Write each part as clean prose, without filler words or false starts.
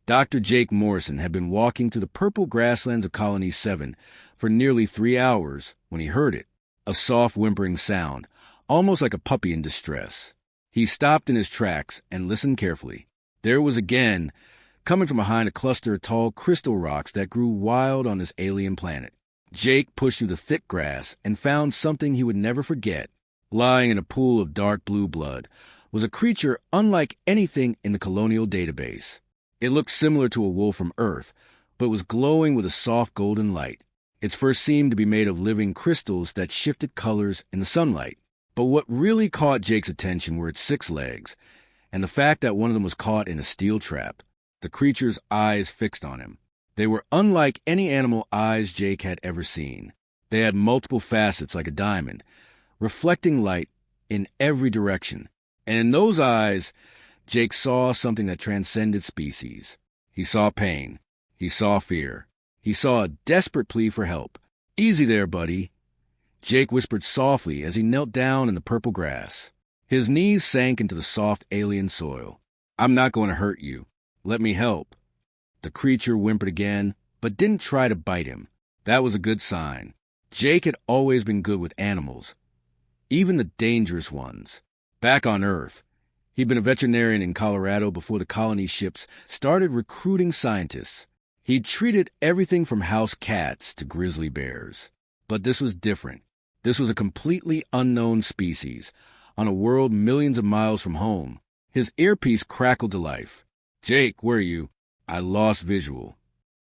Dr. Jake Morrison had been walking through the purple grasslands of Colony 7 for nearly 3 hours when he heard it, a soft whimpering sound, almost like a puppy in distress. He stopped in his tracks and listened carefully. There it was again, coming from behind a cluster of tall crystal rocks that grew wild on this alien planet. Jake pushed through the thick grass and found something he would never forget. Lying in a pool of dark blue blood was a creature unlike anything in the colonial database. It looked similar to a wolf from Earth, but was glowing with a soft golden light. Its fur seemed to be made of living crystals that shifted colors in the sunlight. But what really caught Jake's attention were its 6 legs, and the fact that one of them was caught in a steel trap, the creature's eyes fixed on him. They were unlike any animal eyes Jake had ever seen. They had multiple facets like a diamond, reflecting light in every direction. And in those eyes, Jake saw something that transcended species. He saw pain. He saw fear. He saw a desperate plea for help. "Easy there, buddy," Jake whispered softly as he knelt down in the purple grass. His knees sank into the soft alien soil. "I'm not going to hurt you. Let me help." The creature whimpered again, but didn't try to bite him. That was a good sign. Jake had always been good with animals, even the dangerous ones. Back on Earth, he'd been a veterinarian in Colorado before the colony ships started recruiting scientists. He'd treated everything from house cats to grizzly bears. But this was different. This was a completely unknown species, on a world millions of miles from home. His earpiece crackled to life. "Jake, where are you?" I lost visual.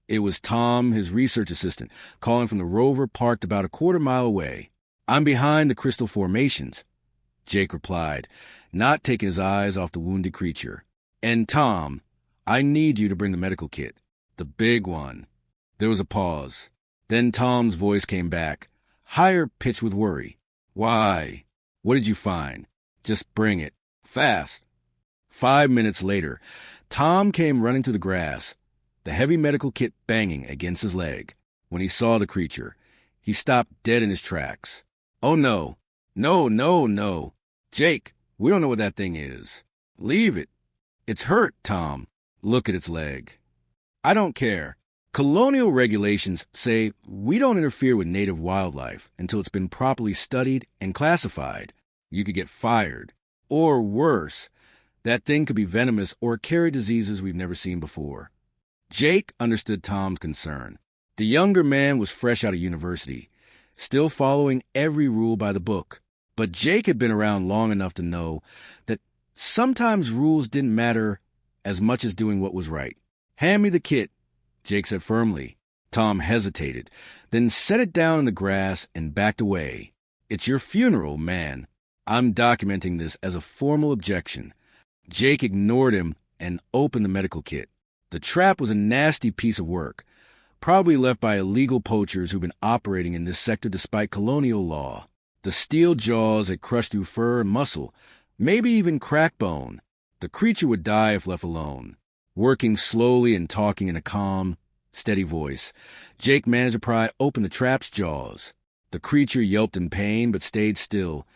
It was Tom, his research assistant, calling from the rover parked about a quarter-mile away. "I'm behind the crystal formations," Jake replied, not taking his eyes off the wounded creature. "And Tom, I need you to bring the medical kit. The big one." There was a pause. Then Tom's voice came back, higher pitched with worry. "Why? What did you find? Just bring it. Fast." 5 minutes later, Tom came running through the grass, the heavy medical kit banging against his leg. When he saw the creature, he stopped dead in his tracks. "Oh, no. No, no, no. Jake, we don't know what that thing is. Leave it. It's hurt, Tom. Look at its leg." "I don't care. Colonial regulations say we don't interfere with native wildlife until it's been properly studied and classified. You could get fired. Or worse, that thing could be venomous or carry diseases we've never seen before." Jake understood Tom's concern. The younger man was fresh out of university, still following every rule by the book. But Jake had been around long enough to know that sometimes rules didn't matter as much as doing what was right. "Hand me the kit," Jake said firmly. Tom hesitated, then set it down in the grass and backed away. "It's your funeral, man. I'm documenting this as a formal objection." Jake ignored him and opened the medical kit. The trap was a nasty piece of work, probably left by illegal poachers who've been operating in this sector despite colonial law. The steel jaws had crushed through fur and muscle, maybe even cracked bone. The creature would die if left alone. Working slowly and talking in a calm, steady voice, Jake managed to pry open the trap's jaws. The creature yelped in pain but stayed still,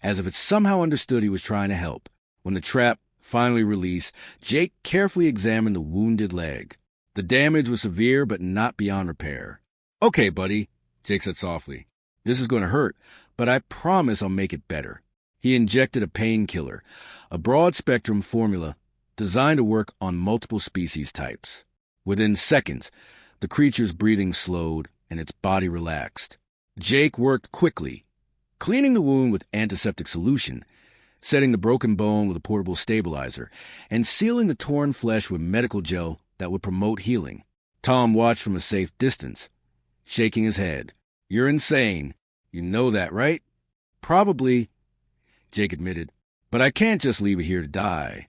as if it somehow understood he was trying to help. When the trap finally released, Jake carefully examined the wounded leg. The damage was severe but not beyond repair. "Okay, buddy," Jake said softly. "This is going to hurt, but I promise I'll make it better." He injected a painkiller, a broad-spectrum formula designed to work on multiple species types. Within seconds, the creature's breathing slowed and its body relaxed. Jake worked quickly, cleaning the wound with antiseptic solution, setting the broken bone with a portable stabilizer, and sealing the torn flesh with medical gel that would promote healing. Tom watched from a safe distance, shaking his head. "You're insane. You know that, right?" "Probably," Jake admitted, "but I can't just leave it here to die."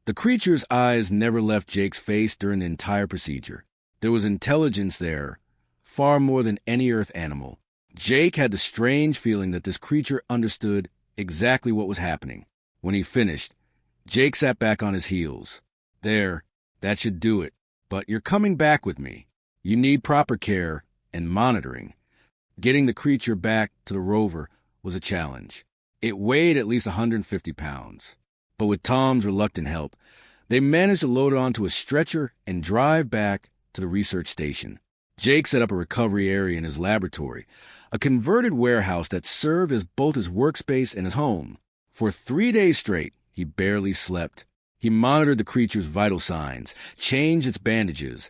The creature's eyes never left Jake's face during the entire procedure. There was intelligence there, far more than any Earth animal. Jake had the strange feeling that this creature understood exactly what was happening. When he finished, Jake sat back on his heels. "There, that should do it. But you're coming back with me. You need proper care and monitoring." Getting the creature back to the rover was a challenge. It weighed at least 150 pounds. But with Tom's reluctant help, They managed to load it onto a stretcher and drive back to the research station. Jake set up a recovery area in his laboratory, a converted warehouse that served as both his workspace and his home. For 3 days straight, he barely slept. He monitored the creature's vital signs, changed its bandages,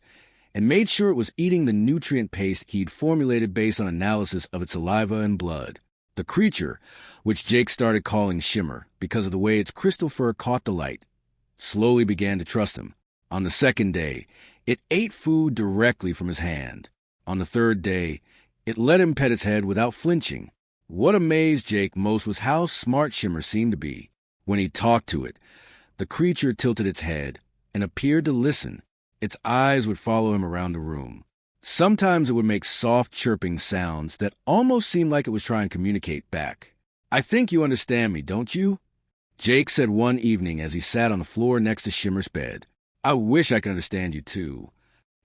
and made sure it was eating the nutrient paste he'd formulated based on analysis of its saliva and blood. The creature, which Jake started calling Shimmer because of the way its crystal fur caught the light, slowly began to trust him. On the second day, it ate food directly from his hand. On the third day, it let him pet its head without flinching. What amazed Jake most was how smart Shimmer seemed to be. When he talked to it, the creature tilted its head and appeared to listen. Its eyes would follow him around the room. Sometimes it would make soft chirping sounds that almost seemed like it was trying to communicate back. "I think you understand me, don't you?" Jake said one evening as he sat on the floor next to Shimmer's bed. "I wish I could understand you too."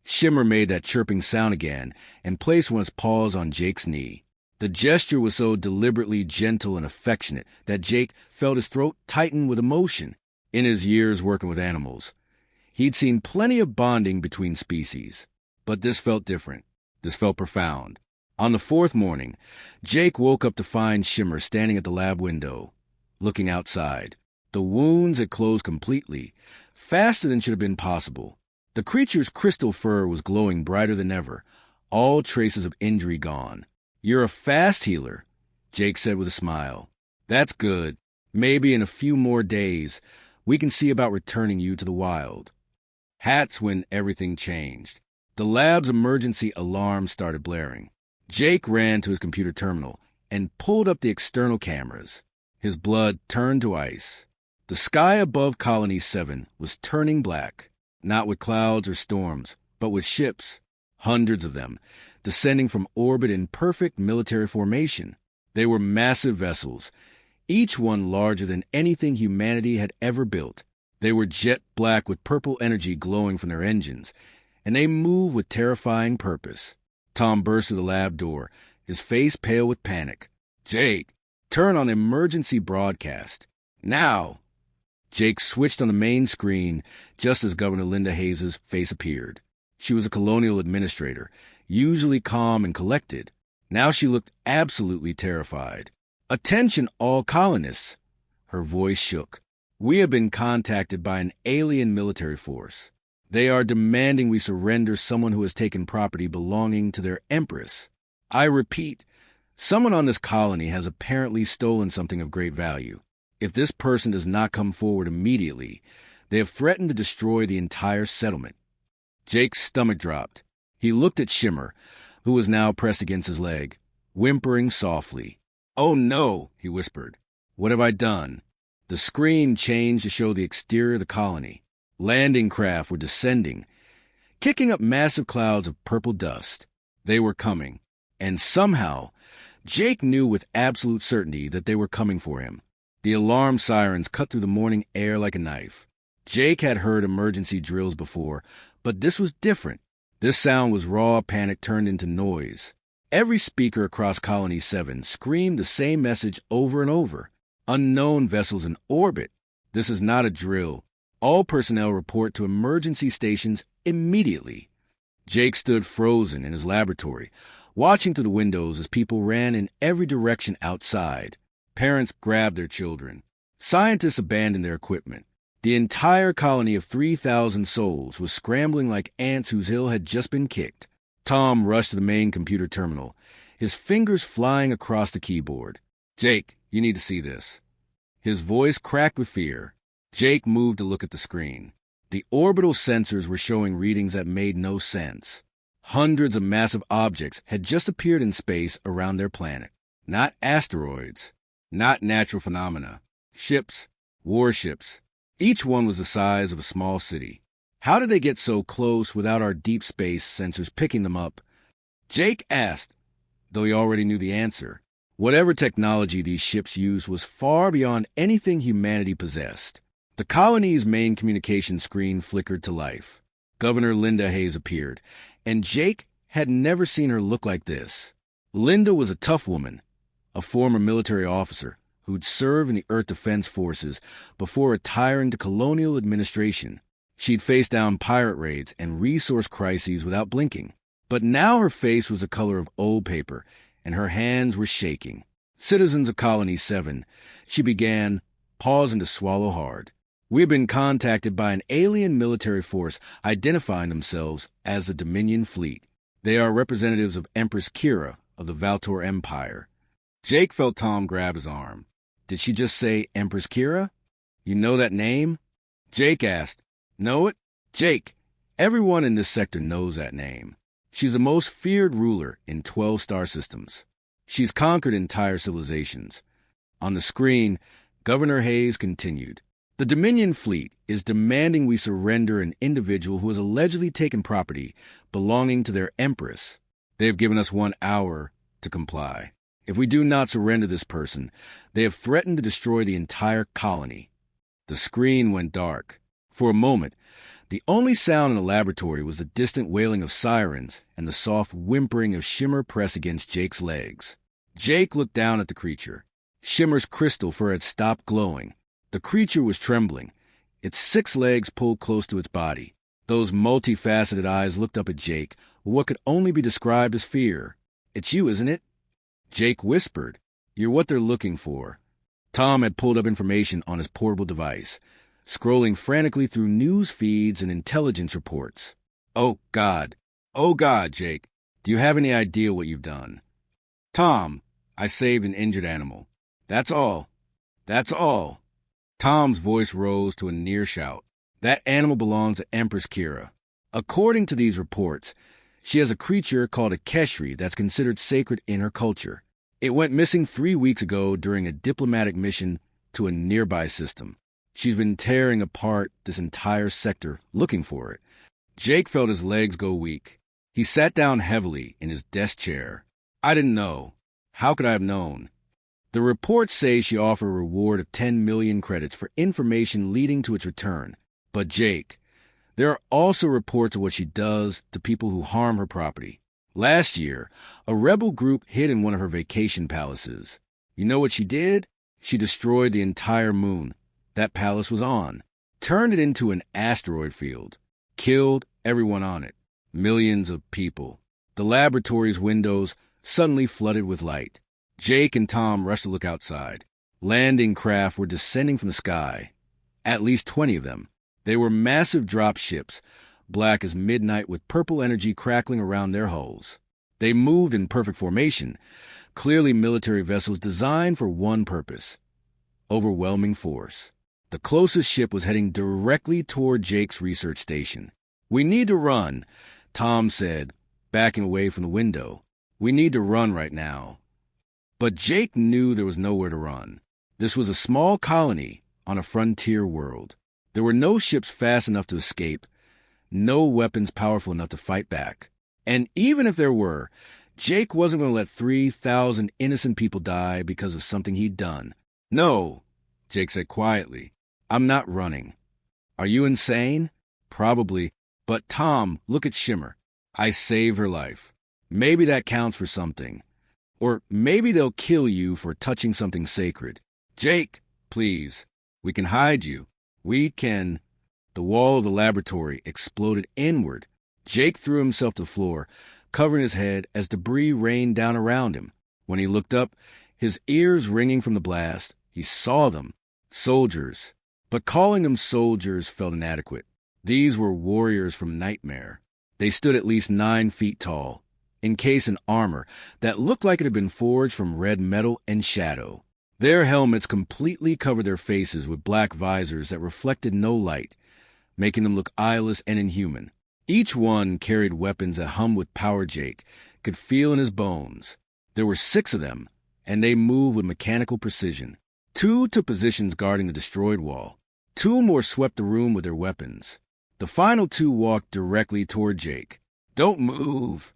Shimmer made that chirping sound again and placed one of its paws on Jake's knee. The gesture was so deliberately gentle and affectionate that Jake felt his throat tighten with emotion. In his years working with animals, he'd seen plenty of bonding between species. But this felt different. This felt profound. On the fourth morning, Jake woke up to find Shimmer standing at the lab window, looking outside. The wounds had closed completely, faster than should have been possible. The creature's crystal fur was glowing brighter than ever, all traces of injury gone. "You're a fast healer," Jake said with a smile. "That's good. Maybe in a few more days, we can see about returning you to the wild." That's when everything changed. The lab's emergency alarm started blaring. Jake ran to his computer terminal and pulled up the external cameras. His blood turned to ice. The sky above Colony 7 was turning black, not with clouds or storms, but with ships, hundreds of them, descending from orbit in perfect military formation. They were massive vessels, each one larger than anything humanity had ever built. They were jet black with purple energy glowing from their engines, and they moved with terrifying purpose. Tom burst through the lab door, his face pale with panic. "Jake, turn on emergency broadcast. Now!" Jake switched on the main screen just as Governor Linda Hayes' face appeared. She was a colonial administrator, usually calm and collected. Now she looked absolutely terrified. "Attention all colonists!" Her voice shook. "We have been contacted by an alien military force. They are demanding we surrender someone who has taken property belonging to their Empress. I repeat, someone on this colony has apparently stolen something of great value. If this person does not come forward immediately, they have threatened to destroy the entire settlement." Jake's stomach dropped. He looked at Shimmer, who was now pressed against his leg, whimpering softly. "Oh no," he whispered. "What have I done?" The screen changed to show the exterior of the colony. Landing craft were descending, kicking up massive clouds of purple dust. They were coming, and somehow, Jake knew with absolute certainty that they were coming for him. The alarm sirens cut through the morning air like a knife. Jake had heard emergency drills before, but this was different. This sound was raw panic turned into noise. Every speaker across Colony 7 screamed the same message over and over. "Unknown vessels in orbit. This is not a drill. All personnel report to emergency stations immediately." Jake stood frozen in his laboratory, watching through the windows as people ran in every direction outside. Parents grabbed their children. Scientists abandoned their equipment. The entire colony of 3,000 souls was scrambling like ants whose hill had just been kicked. Tom rushed to the main computer terminal, his fingers flying across the keyboard. "Jake, you need to see this." His voice cracked with fear. Jake moved to look at the screen. The orbital sensors were showing readings that made no sense. Hundreds of massive objects had just appeared in space around their planet. Not asteroids, not natural phenomena. Ships, warships. Each one was the size of a small city. How did they get so close without our deep space sensors picking them up? Jake asked, though he already knew the answer. Whatever technology these ships used was far beyond anything humanity possessed. The colony's main communication screen flickered to life. Governor Linda Hayes appeared, and Jake had never seen her look like this. Linda was a tough woman, a former military officer who'd served in the Earth Defense Forces before retiring to colonial administration. She'd faced down pirate raids and resource crises without blinking. But now her face was the color of old paper, and her hands were shaking. Citizens of Colony 7, she began, pausing to swallow hard. We've been contacted by an alien military force identifying themselves as the Dominion Fleet. They are representatives of Empress Kira of the Valtor Empire. Jake felt Tom grab his arm. Did she just say Empress Kira? You know that name? Jake asked. Know it? Jake, everyone in this sector knows that name. She's the most feared ruler in 12 star systems. She's conquered entire civilizations. On the screen, Governor Hayes continued. The Dominion Fleet is demanding we surrender an individual who has allegedly taken property belonging to their Empress. They have given us 1 hour to comply. If we do not surrender this person, they have threatened to destroy the entire colony. The screen went dark. For a moment, the only sound in the laboratory was the distant wailing of sirens and the soft whimpering of Shimmer pressed against Jake's legs. Jake looked down at the creature. Shimmer's crystal fur had stopped glowing. The creature was trembling. Its 6 legs pulled close to its body. Those multifaceted eyes looked up at Jake with what could only be described as fear. It's you, isn't it? Jake whispered. You're what they're looking for. Tom had pulled up information on his portable device, scrolling frantically through news feeds and intelligence reports. Oh, God, Jake. Do you have any idea what you've done? Tom, I saved an injured animal. That's all. Tom's voice rose to a near shout. That animal belongs to Empress Kira. According to these reports, she has a creature called a Keshri that's considered sacred in her culture. It went missing 3 weeks ago during a diplomatic mission to a nearby system. She's been tearing apart this entire sector looking for it. Jake felt his legs go weak. He sat down heavily in his desk chair. I didn't know. How could I have known? The reports say she offered a reward of 10 million credits for information leading to its return. But Jake, there are also reports of what she does to people who harm her property. Last year, a rebel group hid in one of her vacation palaces. You know what she did? She destroyed the entire moon that palace was on, turned it into an asteroid field, killed everyone on it, millions of people. The laboratory's windows suddenly flooded with light. Jake and Tom rushed to look outside. Landing craft were descending from the sky. At least 20 of them. They were massive drop ships, black as midnight with purple energy crackling around their hulls. They moved in perfect formation, clearly military vessels designed for one purpose: overwhelming force. The closest ship was heading directly toward Jake's research station. We need to run, Tom said, backing away from the window. We need to run right now. But Jake knew there was nowhere to run. This was a small colony on a frontier world. There were no ships fast enough to escape, no weapons powerful enough to fight back. And even if there were, Jake wasn't going to let 3,000 innocent people die because of something he'd done. No, Jake said quietly. I'm not running. Are you insane? Probably. But Tom, look at Shimmer. I saved her life. Maybe that counts for something. Or maybe they'll kill you for touching something sacred. Jake, please. We can hide you. We can. The wall of the laboratory exploded inward. Jake threw himself to the floor, covering his head as debris rained down around him. When he looked up, his ears ringing from the blast, he saw them. Soldiers. But calling them soldiers felt inadequate. These were warriors from Nightmare. They stood at least 9 feet tall, encased in armor that looked like it had been forged from red metal and shadow. Their helmets completely covered their faces with black visors that reflected no light, making them look eyeless and inhuman. Each one carried weapons that hummed with power Jake could feel in his bones. There were 6 of them, and they moved with mechanical precision. 2 took positions guarding the destroyed wall. 2 more swept the room with their weapons. The final 2 walked directly toward Jake. Don't move,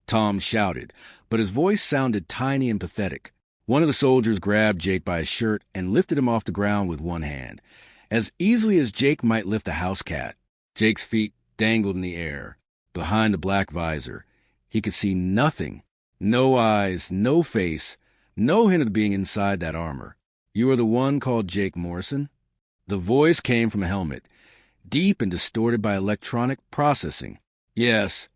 Tom shouted, but his voice sounded tiny and pathetic. One of the soldiers grabbed Jake by his shirt and lifted him off the ground with one hand, as easily as Jake might lift a house cat. Jake's feet dangled in the air. Behind the black visor, he could see nothing. No eyes, no face, no hint of being inside that armor. You are the one called Jake Morrison? The voice came from a helmet, deep and distorted by electronic processing. Yes,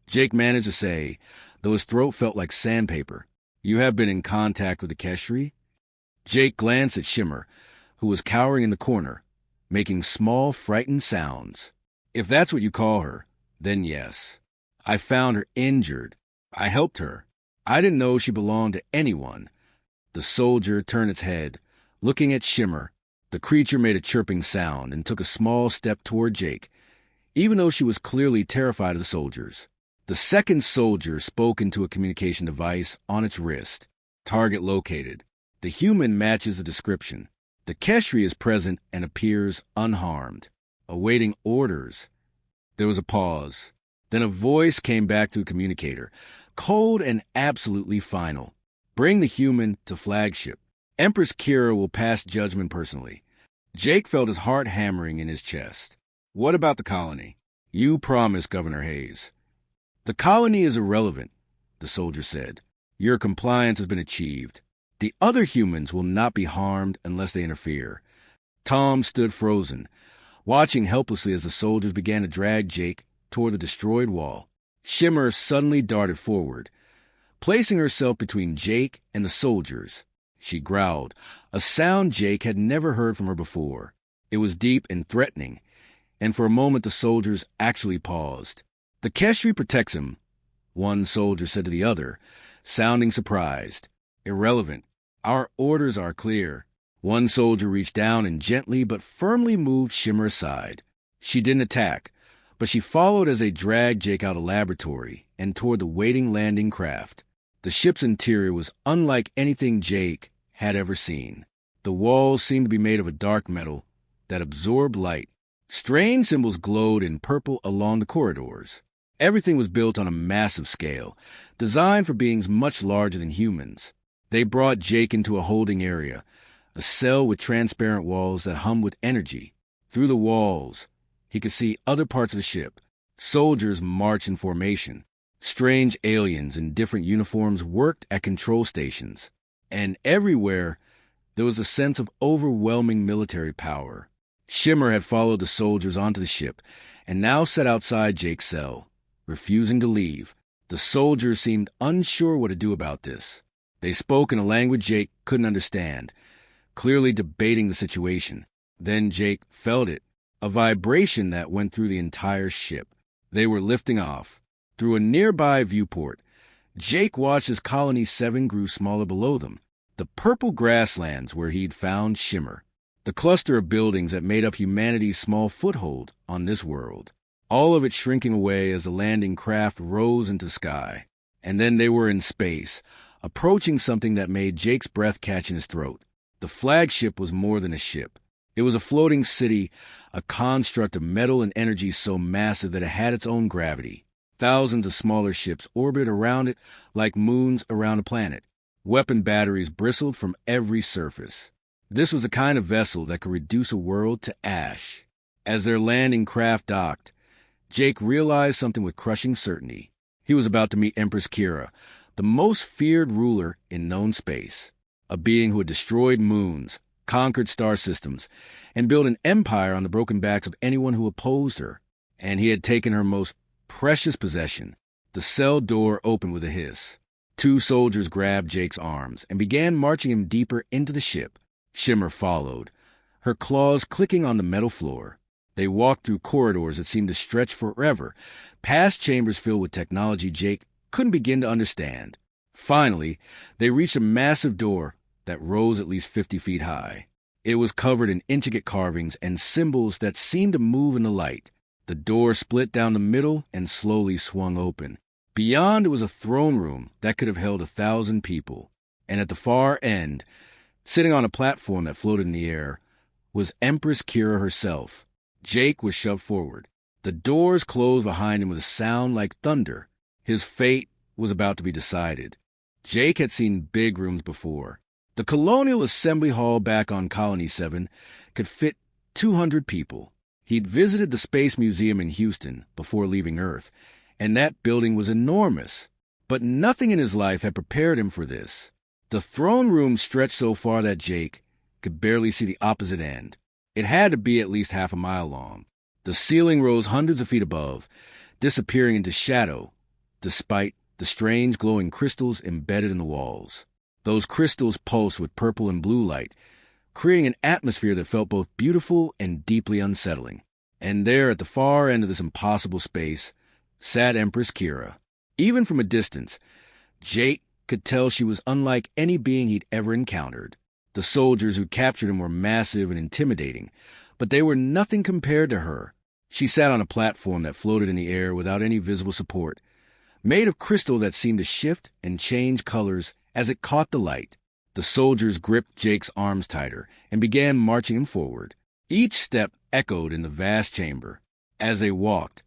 Jake managed to say, though his throat felt like sandpaper. You have been in contact with the Keshri? Jake glanced at Shimmer, who was cowering in the corner, making small, frightened sounds. If that's what you call her, then yes. I found her injured. I helped her. I didn't know she belonged to anyone. The soldier turned its head, looking at Shimmer. The creature made a chirping sound and took a small step toward Jake, even though she was clearly terrified of the soldiers. The second soldier spoke into a communication device on its wrist. Target located. The human matches the description. The Keshri is present and appears unharmed, awaiting orders. There was a pause. Then a voice came back through the communicator, cold and absolutely final. Bring the human to flagship. Empress Kira will pass judgment personally. Jake felt his heart hammering in his chest. What about the colony? You promised, Governor Hayes. The colony is irrelevant, the soldier said. Your compliance has been achieved. The other humans will not be harmed unless they interfere. Tom stood frozen, watching helplessly as the soldiers began to drag Jake toward the destroyed wall. Shimmer suddenly darted forward, placing herself between Jake and the soldiers. She growled, a sound Jake had never heard from her before. It was deep and threatening, and for a moment the soldiers actually paused. The Keshri protects him, one soldier said to the other, sounding surprised. Irrelevant. Our orders are clear. One soldier reached down and gently but firmly moved Shimmer aside. She didn't attack, but she followed as they dragged Jake out of the laboratory and toward the waiting landing craft. The ship's interior was unlike anything Jake had ever seen. The walls seemed to be made of a dark metal that absorbed light. Strange symbols glowed in purple along the corridors. Everything was built on a massive scale, designed for beings much larger than humans. They brought Jake into a holding area, a cell with transparent walls that hummed with energy. Through the walls, he could see other parts of the ship. Soldiers marched in formation. Strange aliens in different uniforms worked at control stations. And everywhere, there was a sense of overwhelming military power. Shimmer had followed the soldiers onto the ship and now sat outside Jake's cell, refusing to leave. The soldiers seemed unsure what to do about this. They spoke in a language Jake couldn't understand, clearly debating the situation. Then Jake felt it, a vibration that went through the entire ship. They were lifting off. Through a nearby viewport, Jake watched as Colony 7 grew smaller below them, the purple grasslands where he'd found Shimmer, the cluster of buildings that made up humanity's small foothold on this world, all of it shrinking away as the landing craft rose into the sky. And then they were in space, approaching something that made Jake's breath catch in his throat. The flagship was more than a ship. It was a floating city, a construct of metal and energy so massive that it had its own gravity. Thousands of smaller ships orbited around it like moons around a planet. Weapon batteries bristled from every surface. This was the kind of vessel that could reduce a world to ash. As their landing craft docked, Jake realized something with crushing certainty. He was about to meet Empress Kira, the most feared ruler in known space, a being who had destroyed moons, conquered star systems, and built an empire on the broken backs of anyone who opposed her. And he had taken her most precious possession. The cell door opened with a hiss. Two soldiers grabbed Jake's arms and began marching him deeper into the ship. Shimmer followed, her claws clicking on the metal floor. They walked through corridors that seemed to stretch forever, past chambers filled with technology Jake couldn't begin to understand. Finally, they reached a massive door that rose at least 50 feet high. It was covered in intricate carvings and symbols that seemed to move in the light. The door split down the middle and slowly swung open. Beyond, it was a throne room that could have held 1,000 people. And at the far end, sitting on a platform that floated in the air, was Empress Kira herself. Jake was shoved forward. The doors closed behind him with a sound like thunder. His fate was about to be decided. Jake had seen big rooms before. The Colonial Assembly Hall back on Colony 7 could fit 200 people. He'd visited the Space Museum in Houston before leaving Earth, and that building was enormous. But nothing in his life had prepared him for this. The throne room stretched so far that Jake, could barely see the opposite end. It had to be at least half a mile long. The ceiling rose hundreds of feet above, disappearing into shadow, despite the strange glowing crystals embedded in the walls. Those crystals pulsed with purple and blue light, creating an atmosphere that felt both beautiful and deeply unsettling. And there, at the far end of this impossible space, sat Empress Kira. Even from a distance, Jake could tell she was unlike any being he'd ever encountered. The soldiers who captured him were massive and intimidating, but they were nothing compared to her. She sat on a platform that floated in the air without any visible support, made of crystal that seemed to shift and change colors as it caught the light. The soldiers gripped Jake's arms tighter and began marching him forward. Each step echoed in the vast chamber. As they walked,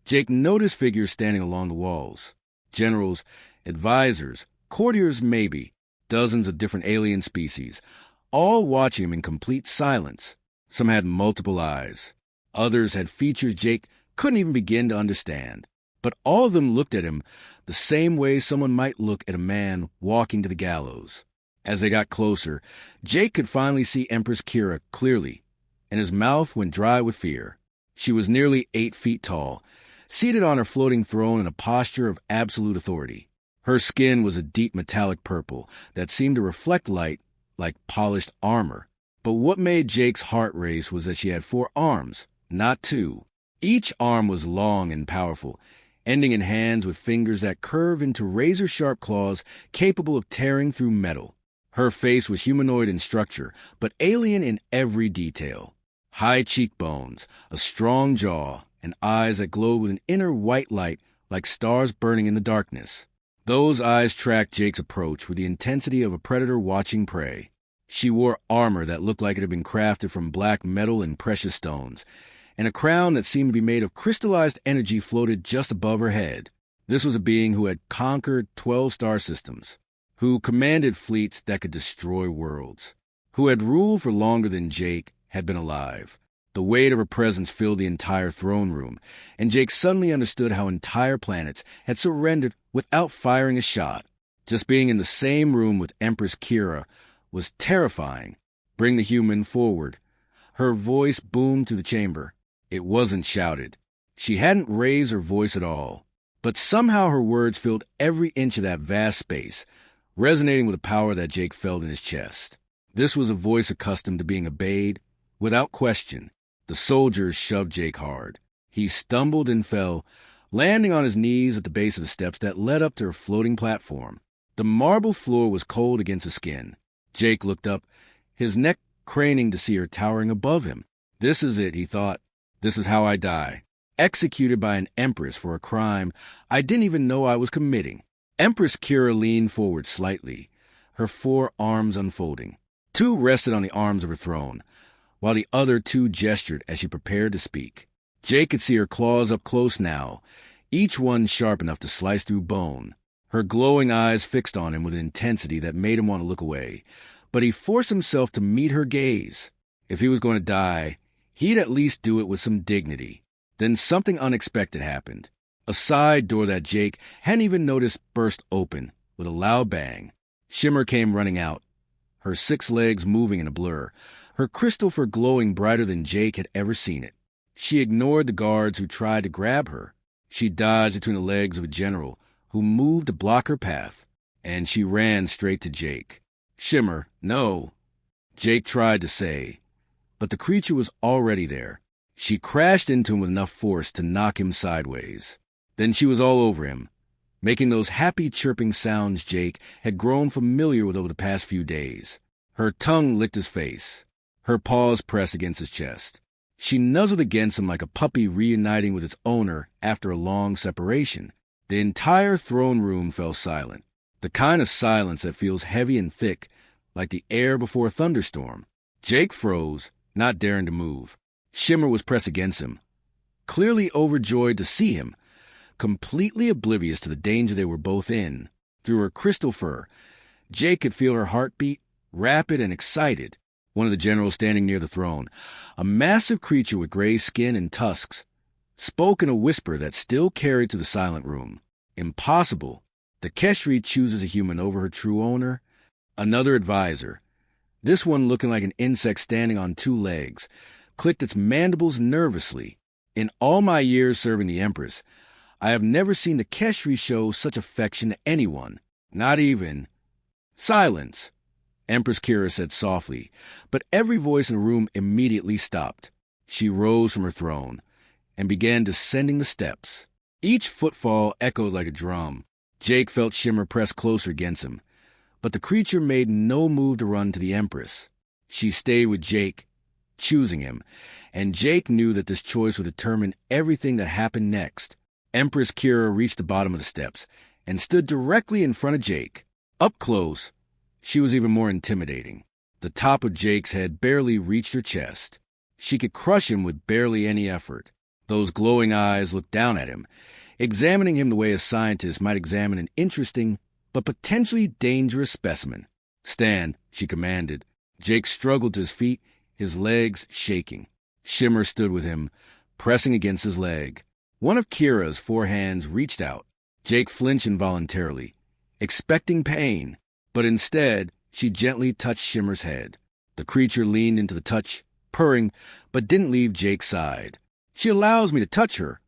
Jake noticed figures standing along the walls. Generals, advisors, courtiers maybe, dozens of different alien species, all watching him in complete silence. Some had multiple eyes. Others had features Jake couldn't even begin to understand. But all of them looked at him the same way someone might look at a man walking to the gallows. As they got closer, Jake could finally see Empress Kira clearly, and his mouth went dry with fear. She was nearly 8 feet tall, seated on her floating throne in a posture of absolute authority. Her skin was a deep metallic purple that seemed to reflect light like polished armor. But what made Jake's heart race was that she had 4 arms, not 2. Each arm was long and powerful, ending in hands with fingers that curved into razor-sharp claws capable of tearing through metal. Her face was humanoid in structure, but alien in every detail. High cheekbones, a strong jaw, and eyes that glowed with an inner white light like stars burning in the darkness. Those eyes tracked Jake's approach with the intensity of a predator watching prey. She wore armor that looked like it had been crafted from black metal and precious stones, and a crown that seemed to be made of crystallized energy floated just above her head. This was a being who had conquered 12 star systems, who commanded fleets that could destroy worlds, who had ruled for longer than Jake had been alive. The weight of her presence filled the entire throne room, and Jake suddenly understood how entire planets had surrendered without firing a shot. Just being in the same room with Empress Kira was terrifying. Bring the human forward. Her voice boomed through the chamber. It wasn't shouted. She hadn't raised her voice at all. But somehow her words filled every inch of that vast space, resonating with the power that Jake felt in his chest. This was a voice accustomed to being obeyed without question. The soldiers shoved Jake hard. He stumbled and fell, landing on his knees at the base of the steps that led up to her floating platform. The marble floor was cold against his skin. Jake looked up, his neck craning to see her towering above him. This is it, he thought. This is how I die. Executed by an empress for a crime I didn't even know I was committing. Empress Kira leaned forward slightly, her 4 arms unfolding. 2 rested on the arms of her throne, while the other 2 gestured as she prepared to speak. Jake could see her claws up close now, each one sharp enough to slice through bone. Her glowing eyes fixed on him with an intensity that made him want to look away, but he forced himself to meet her gaze. If he was going to die, he'd at least do it with some dignity. Then something unexpected happened. A side door that Jake hadn't even noticed burst open with a loud bang. Shimmer came running out, her 6 legs moving in a blur, her crystal fur glowing brighter than Jake had ever seen it. She ignored the guards who tried to grab her. She dodged between the legs of a general who moved to block her path, and she ran straight to Jake. Shimmer, no, Jake tried to say, but the creature was already there. She crashed into him with enough force to knock him sideways. Then she was all over him, making those happy chirping sounds Jake had grown familiar with over the past few days. Her tongue licked his face, her paws pressed against his chest. She nuzzled against him like a puppy reuniting with its owner after a long separation. The entire throne room fell silent, the kind of silence that feels heavy and thick, like the air before a thunderstorm. Jake froze, not daring to move. Shimmer was pressed against him, clearly overjoyed to see him, completely oblivious to the danger they were both in. Through her crystal fur, Jake could feel her heartbeat, rapid and excited. One of the generals standing near the throne, a massive creature with gray skin and tusks, spoke in a whisper that still carried to the silent room. Impossible. The Keshri chooses a human over her true owner. Another advisor, This one, looking like an insect standing on two legs, clicked its mandibles nervously. In all my years serving the Empress, I have never seen the Keshri show such affection to anyone, not even... Silence, Empress Kira said softly, but every voice in the room immediately stopped. She rose from her throne and began descending the steps. Each footfall echoed like a drum. Jake felt Shimmer press closer against him, but the creature made no move to run to the Empress. She stayed with Jake, choosing him, and Jake knew that this choice would determine everything that happened next. Empress Kira reached the bottom of the steps and stood directly in front of Jake. Up close, she was even more intimidating. The top of Jake's head barely reached her chest. She could crush him with barely any effort. Those glowing eyes looked down at him, examining him the way a scientist might examine an interesting but potentially dangerous specimen. Stand, she commanded. Jake struggled to his feet, his legs shaking. Shimmer stood with him, pressing against his leg. One of Kira's 4 hands reached out. Jake flinched involuntarily, expecting pain, but instead she gently touched Shimmer's head. The creature leaned into the touch, purring, but didn't leave Jake's side. "She allows me to touch her,"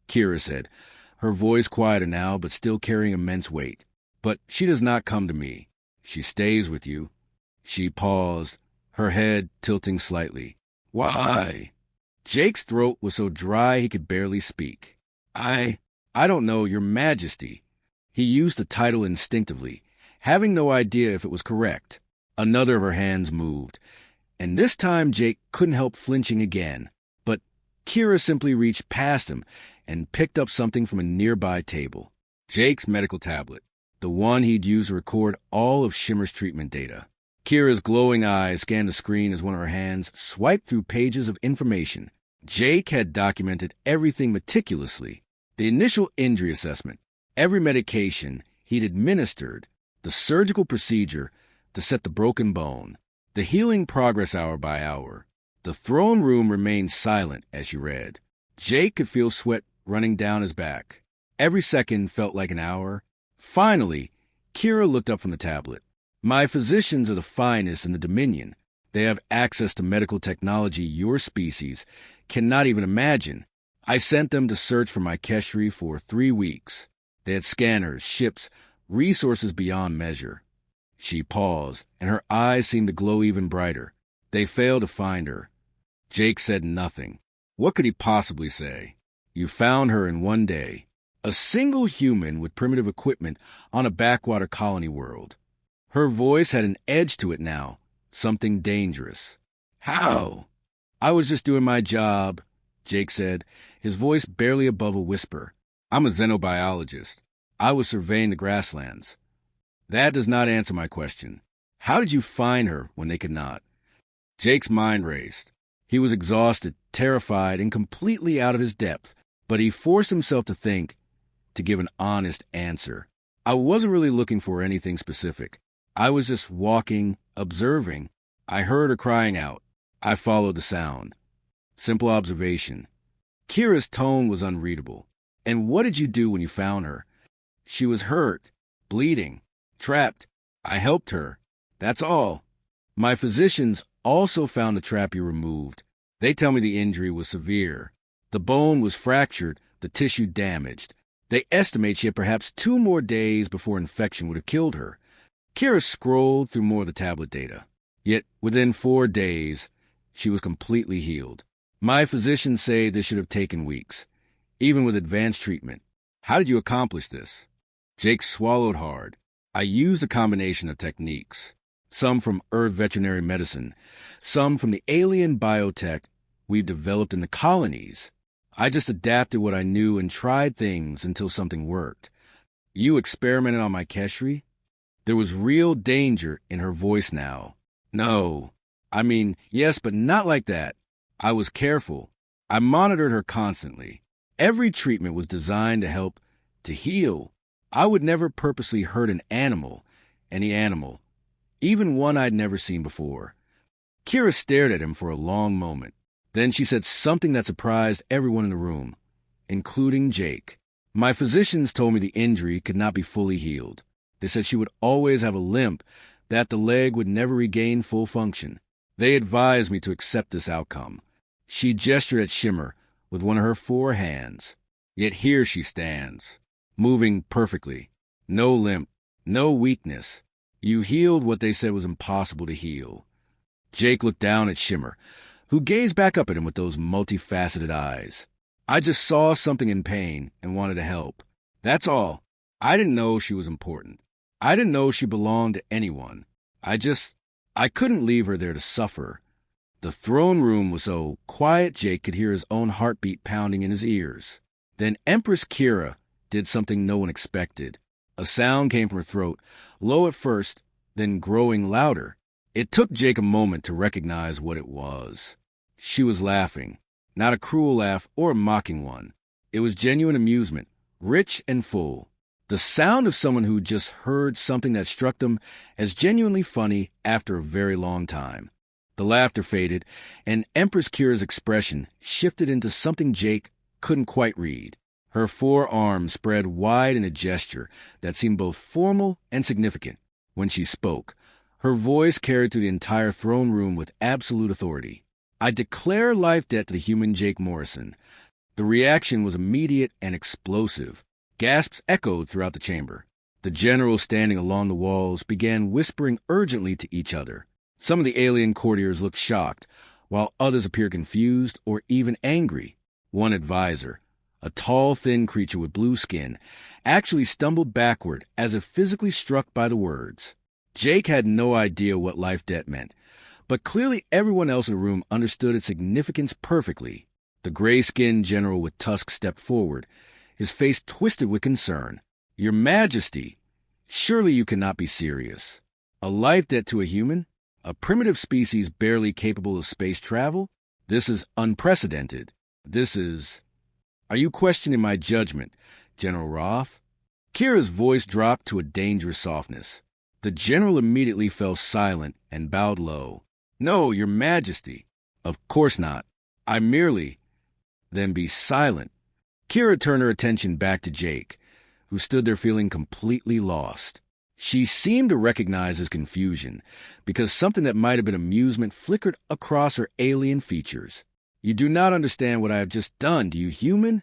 Kira said, her voice quieter now but still carrying immense weight. "But she does not come to me. She stays with you." She paused, her head tilting slightly. "Why?" Jake's throat was so dry he could barely speak. I don't know, Your Majesty." He used the title instinctively, having no idea if it was correct. Another of her hands moved, and this time Jake couldn't help flinching again. But Kira simply reached past him and picked up something from a nearby table. Jake's medical tablet, the one he'd used to record all of Shimmer's treatment data. Kira's glowing eyes scanned the screen as one of her hands swiped through pages of information. Jake had documented everything meticulously. The initial injury assessment, every medication he'd administered, the surgical procedure to set the broken bone, the healing progress hour by hour. The throne room remained silent as she read. Jake could feel sweat running down his back. Every second felt like an hour. Finally, Kira looked up from the tablet. "My physicians are the finest in the Dominion. They have access to medical technology your species cannot even imagine. I sent them to search for my Keshri for 3 weeks. They had scanners, ships, resources beyond measure." She paused, and her eyes seemed to glow even brighter. "They failed to find her." Jake said nothing. What could he possibly say? You found her in 1 day. A single human with primitive equipment on a backwater colony world. Her voice had an edge to it now, something dangerous. "How?" "I was just doing my job," Jake said, his voice barely above a whisper. "I'm a xenobiologist. I was surveying the grasslands." "That does not answer my question. How did you find her when they could not?" Jake's mind raced. He was exhausted, terrified, and completely out of his depth, but he forced himself to think, to give an honest answer. "I wasn't really looking for anything specific. I was just walking, observing. I heard her crying out. I followed the sound." Simple observation. Kira's tone was unreadable. "And what did you do when you found her?" "She was hurt, bleeding, trapped. I helped her. That's all. My physicians also found the trap you removed. They tell me the injury was severe. The bone was fractured, the tissue damaged. They estimate she had perhaps 2 more days before infection would have killed her." Kira scrolled through more of the tablet data. Yet, within 4 days, she was completely healed. "My physicians say this should have taken weeks, even with advanced treatment. How did you accomplish this?" Jake swallowed hard. "I used a combination of techniques. Some from Earth veterinary medicine, some from the alien biotech we've developed in the colonies. I just adapted what I knew and tried things until something worked." "You experimented on my Keshri?" There was real danger in her voice now. "No. I mean, yes, but not like that. I was careful. I monitored her constantly. Every treatment was designed to help, to heal. I would never purposely hurt an animal, any animal, even one I'd never seen before." Kira stared at him for a long moment. Then she said something that surprised everyone in the room, including Jake. "My physicians told me the injury could not be fully healed. They said she would always have a limp, that the leg would never regain full function. They advised me to accept this outcome. She gestured at Shimmer with one of her 4 hands. Yet here she stands, moving perfectly. No limp, no weakness. You healed what they said was impossible to heal. Jake looked down at Shimmer, who gazed back up at him with those multifaceted eyes. I just saw something in pain and wanted to help. That's all. I didn't know she was important. I didn't know she belonged to anyone. I couldn't leave her there to suffer. The throne room was so quiet Jake could hear his own heartbeat pounding in his ears. Then Empress Kira did something no one expected. A sound came from her throat, low at first, then growing louder. It took Jake a moment to recognize what it was. She was laughing, not a cruel laugh or a mocking one. It was genuine amusement, rich and full. The sound of someone who just heard something that struck them as genuinely funny after a very long time. The laughter faded, and Empress Kira's expression shifted into something Jake couldn't quite read. Her 4 arms spread wide in a gesture that seemed both formal and significant. When she spoke, her voice carried through the entire throne room with absolute authority. I declare life debt to the human Jake Morrison. The reaction was immediate and explosive. Gasps echoed throughout the chamber. The generals standing along the walls began whispering urgently to each other. Some of the alien courtiers looked shocked, while others appeared confused or even angry. One advisor, a tall, thin creature with blue skin, actually stumbled backward as if physically struck by the words. Jake had no idea what life debt meant, but clearly everyone else in the room understood its significance perfectly. The gray-skinned general with tusks stepped forward, his face twisted with concern. "Your Majesty, surely you cannot be serious. A life debt to a human? A primitive species barely capable of space travel? This is unprecedented. Are you questioning my judgment, General Roth?" Kira's voice dropped to a dangerous softness. The general immediately fell silent and bowed low. "No, Your Majesty. Of course not. I merely—" "Then be silent." Kira turned her attention back to Jake, who stood there feeling completely lost. She seemed to recognize his confusion, because something that might have been amusement flickered across her alien features. "You do not understand what I have just done, do you, human?"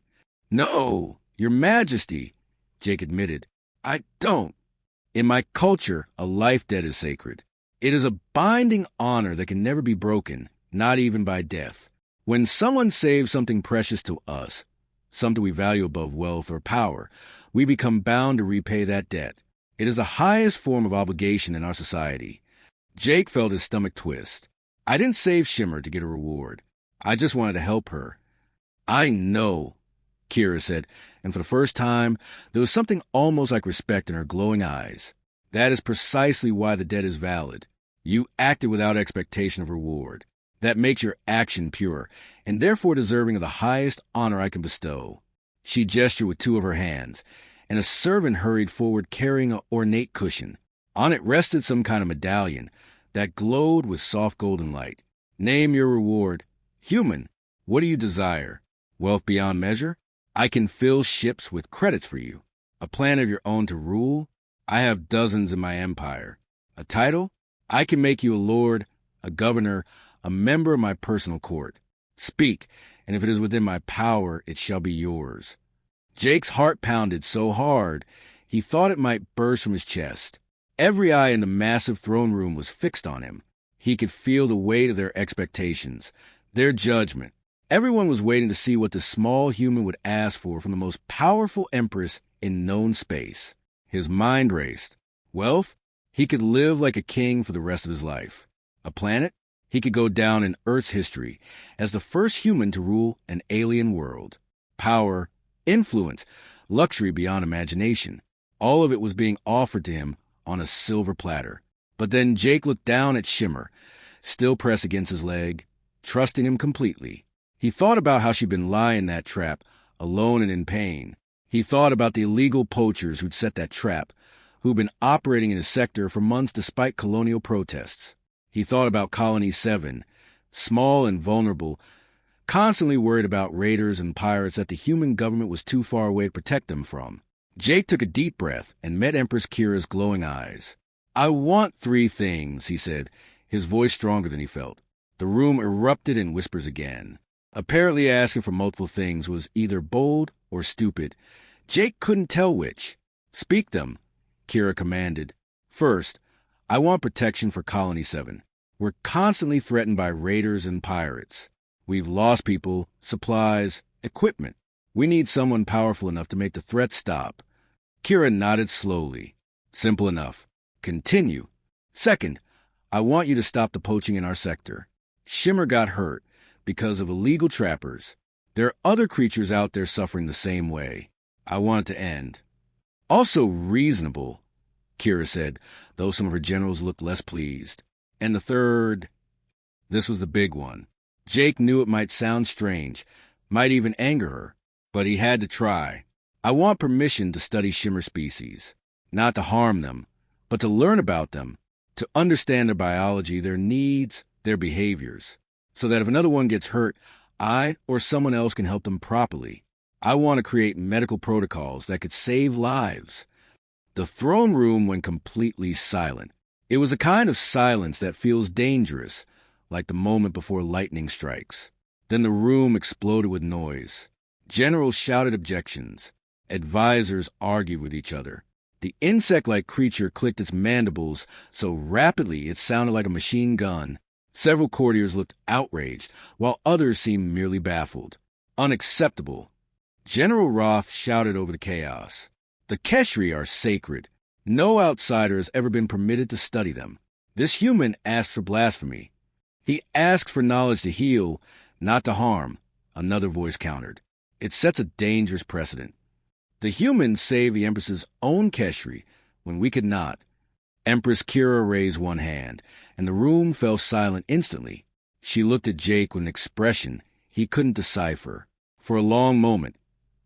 "No, Your Majesty," Jake admitted. "I don't. In my culture, a life debt is sacred. It is a binding honor that can never be broken, not even by death. When someone saves something precious to us, something we value above wealth or power, we become bound to repay that debt. It is the highest form of obligation in our society." Jake felt his stomach twist. "I didn't save Shimmer to get a reward. I just wanted to help her." "I know," Kira said, and for the first time, there was something almost like respect in her glowing eyes. "That is precisely why the debt is valid. You acted without expectation of reward. That makes your action pure, and therefore deserving of the highest honor I can bestow." She gestured with 2 of her hands, and a servant hurried forward carrying an ornate cushion. On it rested some kind of medallion that glowed with soft golden light. "Name your reward. Human, what do you desire? Wealth beyond measure? I can fill ships with credits for you. A planet of your own to rule? I have dozens in my empire. A title? I can make you a lord, a governor, a member of my personal court. Speak, and if it is within my power, it shall be yours." Jake's heart pounded so hard, he thought it might burst from his chest. Every eye in the massive throne room was fixed on him. He could feel the weight of their expectations, their judgment. Everyone was waiting to see what the small human would ask for from the most powerful empress in known space. His mind raced. Wealth? He could live like a king for the rest of his life. A planet? He could go down in Earth's history as the first human to rule an alien world. Power, influence, luxury beyond imagination. All of it was being offered to him on a silver platter. But then Jake looked down at Shimmer, still pressed against his leg, trusting him completely. He thought about how she'd been lying in that trap, alone and in pain. He thought about the illegal poachers who'd set that trap, who'd been operating in his sector for months despite colonial protests. He thought about Colony 7, small and vulnerable, constantly worried about raiders and pirates that the human government was too far away to protect them from. Jake took a deep breath and met Empress Kira's glowing eyes. I want 3 things, he said, his voice stronger than he felt. The room erupted in whispers again. Apparently asking for multiple things was either bold or stupid. Jake couldn't tell which. Speak them, Kira commanded. First, I want protection for Colony 7. We're constantly threatened by raiders and pirates. We've lost people, supplies, equipment. We need someone powerful enough to make the threat stop. Kira nodded slowly. Simple enough. Continue. Second, I want you to stop the poaching in our sector. Shimmer got hurt because of illegal trappers. There are other creatures out there suffering the same way. I want it to end. Also reasonable, Kira said, though some of her generals looked less pleased. And the third, this was the big one. Jake knew it might sound strange, might even anger her, but he had to try. I want permission to study Shimmer species, not to harm them, but to learn about them, to understand their biology, their needs, their behaviors, so that if another one gets hurt, I or someone else can help them properly. I want to create medical protocols that could save lives. The throne room went completely silent. It was a kind of silence that feels dangerous, like the moment before lightning strikes. Then the room exploded with noise. Generals shouted objections. Advisors argued with each other. The insect-like creature clicked its mandibles so rapidly it sounded like a machine gun. Several courtiers looked outraged, while others seemed merely baffled. Unacceptable. General Roth shouted over the chaos. The Keshri are sacred. No outsider has ever been permitted to study them. This human asked for blasphemy. He asked for knowledge to heal, not to harm, another voice countered. It sets a dangerous precedent. The humans saved the Empress's own Keshri when we could not. Empress Kira raised one hand, and the room fell silent instantly. She looked at Jake with an expression he couldn't decipher. For a long moment,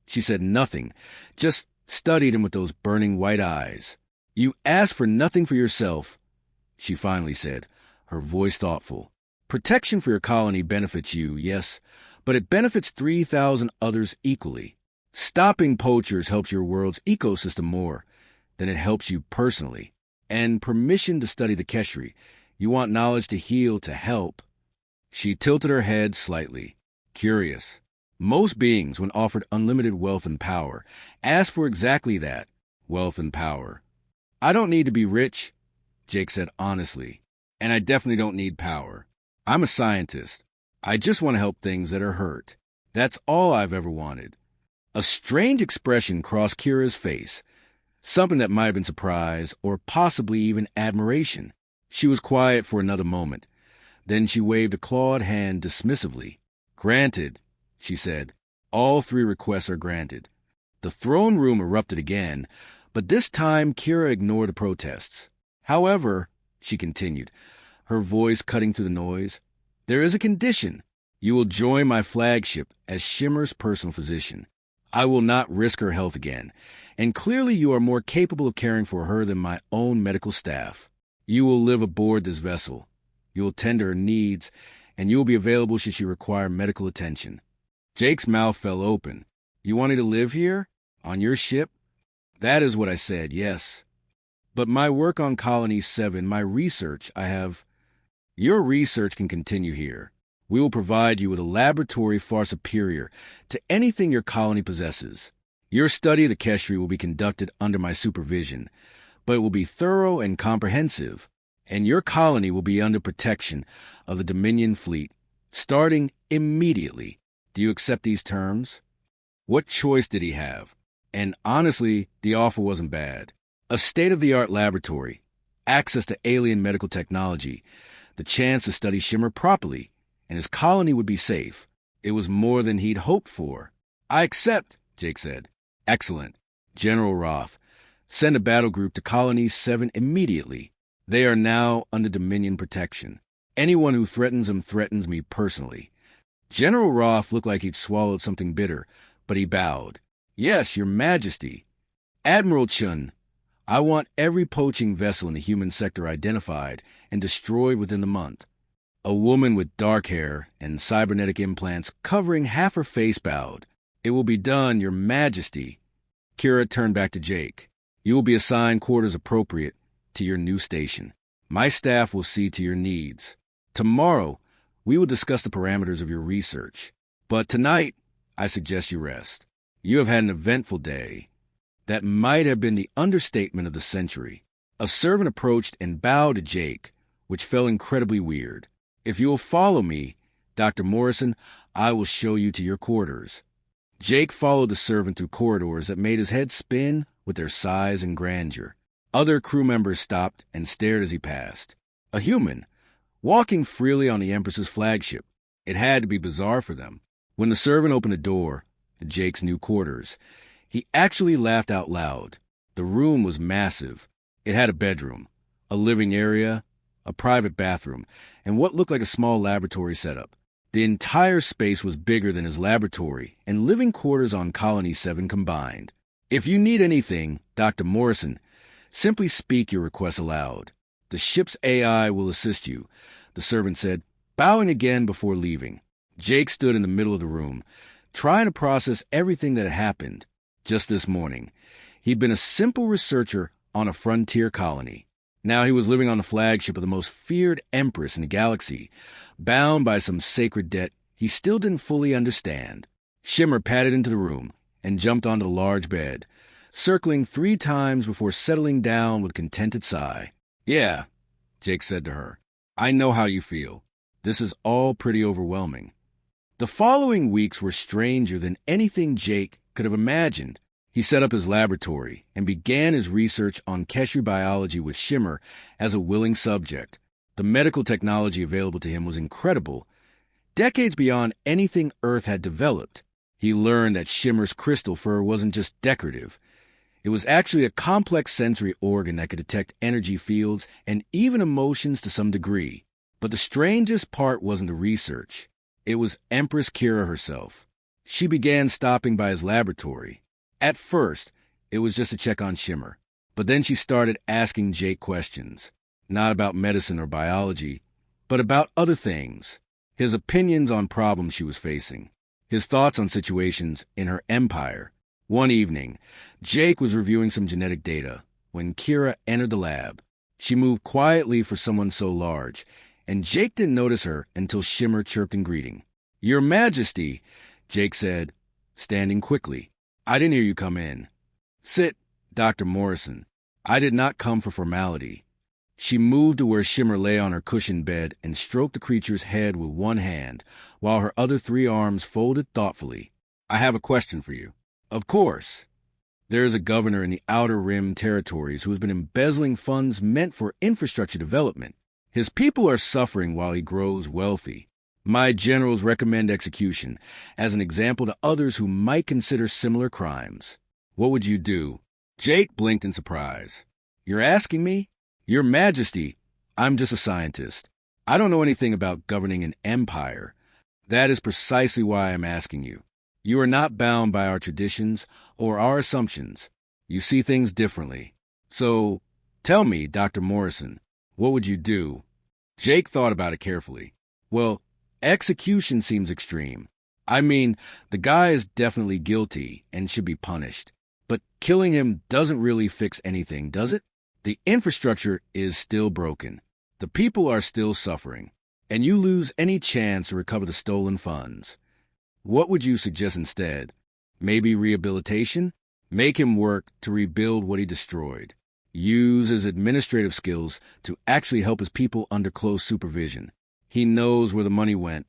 she said nothing, just studied him with those burning white eyes. You asked for nothing for yourself, she finally said, her voice thoughtful. Protection for your colony benefits you, yes, but it benefits 3,000 others equally. Stopping poachers helps your world's ecosystem more than it helps you personally. And permission to study the Keshri. You want knowledge to heal, to help. She tilted her head slightly, curious. Most beings, when offered unlimited wealth and power, ask for exactly that, wealth and power. I don't need to be rich, Jake said honestly, and I definitely don't need power. I'm a scientist. I just want to help things that are hurt. That's all I've ever wanted. A strange expression crossed Kira's face, something that might have been surprise or possibly even admiration. She was quiet for another moment. Then she waved a clawed hand dismissively. Granted, she said. All 3 requests are granted. The throne room erupted again, but this time Kira ignored the protests. However, she continued, her voice cutting through the noise, there is a condition. You will join my flagship as Shimmer's personal physician. I will not risk her health again, and clearly you are more capable of caring for her than my own medical staff. You will live aboard this vessel. You will tend to her needs, and you will be available should she require medical attention. Jake's mouth fell open. You want me to live here? On your ship? That is what I said, yes. But my work on Colony 7, my research, Your research can continue here. We will provide you with a laboratory far superior to anything your colony possesses. Your study of the Keshri will be conducted under my supervision, but it will be thorough and comprehensive, and your colony will be under protection of the Dominion fleet, starting immediately. Do you accept these terms? What choice did he have? And honestly, the offer wasn't bad. A state-of-the-art laboratory, access to alien medical technology, the chance to study Shimmer properly, and his colony would be safe. It was more than he'd hoped for. I accept, Jake said. Excellent. General Roth, send a battle group to Colony 7 immediately. They are now under Dominion protection. Anyone who threatens them threatens me personally. General Roth looked like he'd swallowed something bitter, but he bowed. Yes, Your Majesty. Admiral Chun, I want every poaching vessel in the human sector identified and destroyed within the month. A woman with dark hair and cybernetic implants covering half her face bowed. It will be done, Your Majesty. Kira turned back to Jake. You will be assigned quarters appropriate to your new station. My staff will see to your needs. Tomorrow, we will discuss the parameters of your research. But tonight, I suggest you rest. You have had an eventful day. That might have been the understatement of the century. A servant approached and bowed to Jake, which felt incredibly weird. If you will follow me, Dr. Morrison, I will show you to your quarters. Jake followed the servant through corridors that made his head spin with their size and grandeur. Other crew members stopped and stared as he passed. A human, walking freely on the Empress's flagship. It had to be bizarre for them. When the servant opened the door to Jake's new quarters, he actually laughed out loud. The room was massive. It had a bedroom, a living area, a private bathroom, and what looked like a small laboratory setup. The entire space was bigger than his laboratory and living quarters on Colony 7 combined. If you need anything, Dr. Morrison, simply speak your request aloud. The ship's AI will assist you, the servant said, bowing again before leaving. Jake stood in the middle of the room, trying to process everything that had happened. Just this morning, he'd been a simple researcher on a frontier colony. Now he was living on the flagship of the most feared Empress in the galaxy, bound by some sacred debt he still didn't fully understand. Shimmer padded into the room and jumped onto the large bed, circling 3 times before settling down with a contented sigh. Yeah, Jake said to her, I know how you feel. This is all pretty overwhelming. The following weeks were stranger than anything Jake could have imagined. He set up his laboratory and began his research on Keshu biology with Shimmer as a willing subject. The medical technology available to him was incredible, decades beyond anything Earth had developed. He learned that Shimmer's crystal fur wasn't just decorative. It was actually a complex sensory organ that could detect energy fields and even emotions to some degree. But the strangest part wasn't the research. It was Empress Kira herself. She began stopping by his laboratory. At first, it was just to check on Shimmer, but then she started asking Jake questions, not about medicine or biology, but about other things, his opinions on problems she was facing, his thoughts on situations in her empire. One evening, Jake was reviewing some genetic data when Kira entered the lab. She moved quietly for someone so large, and Jake didn't notice her until Shimmer chirped in greeting. Your Majesty, Jake said, standing quickly. I didn't hear you come in. Sit, Dr. Morrison. I did not come for formality. She moved to where Shimmer lay on her cushioned bed and stroked the creature's head with one hand, while her other 3 arms folded thoughtfully. I have a question for you. Of course. There is a governor in the Outer Rim territories who has been embezzling funds meant for infrastructure development. His people are suffering while he grows wealthy. My generals recommend execution as an example to others who might consider similar crimes. What would you do? Jake blinked in surprise. You're asking me? Your Majesty, I'm just a scientist. I don't know anything about governing an empire. That is precisely why I'm asking you. You are not bound by our traditions or our assumptions. You see things differently. So, tell me, Dr. Morrison, what would you do? Jake thought about it carefully. Well, execution seems extreme. I mean, the guy is definitely guilty and should be punished. But killing him doesn't really fix anything, does it? The infrastructure is still broken. The people are still suffering. And you lose any chance to recover the stolen funds. What would you suggest instead? Maybe rehabilitation? Make him work to rebuild what he destroyed. Use his administrative skills to actually help his people under close supervision. He knows where the money went,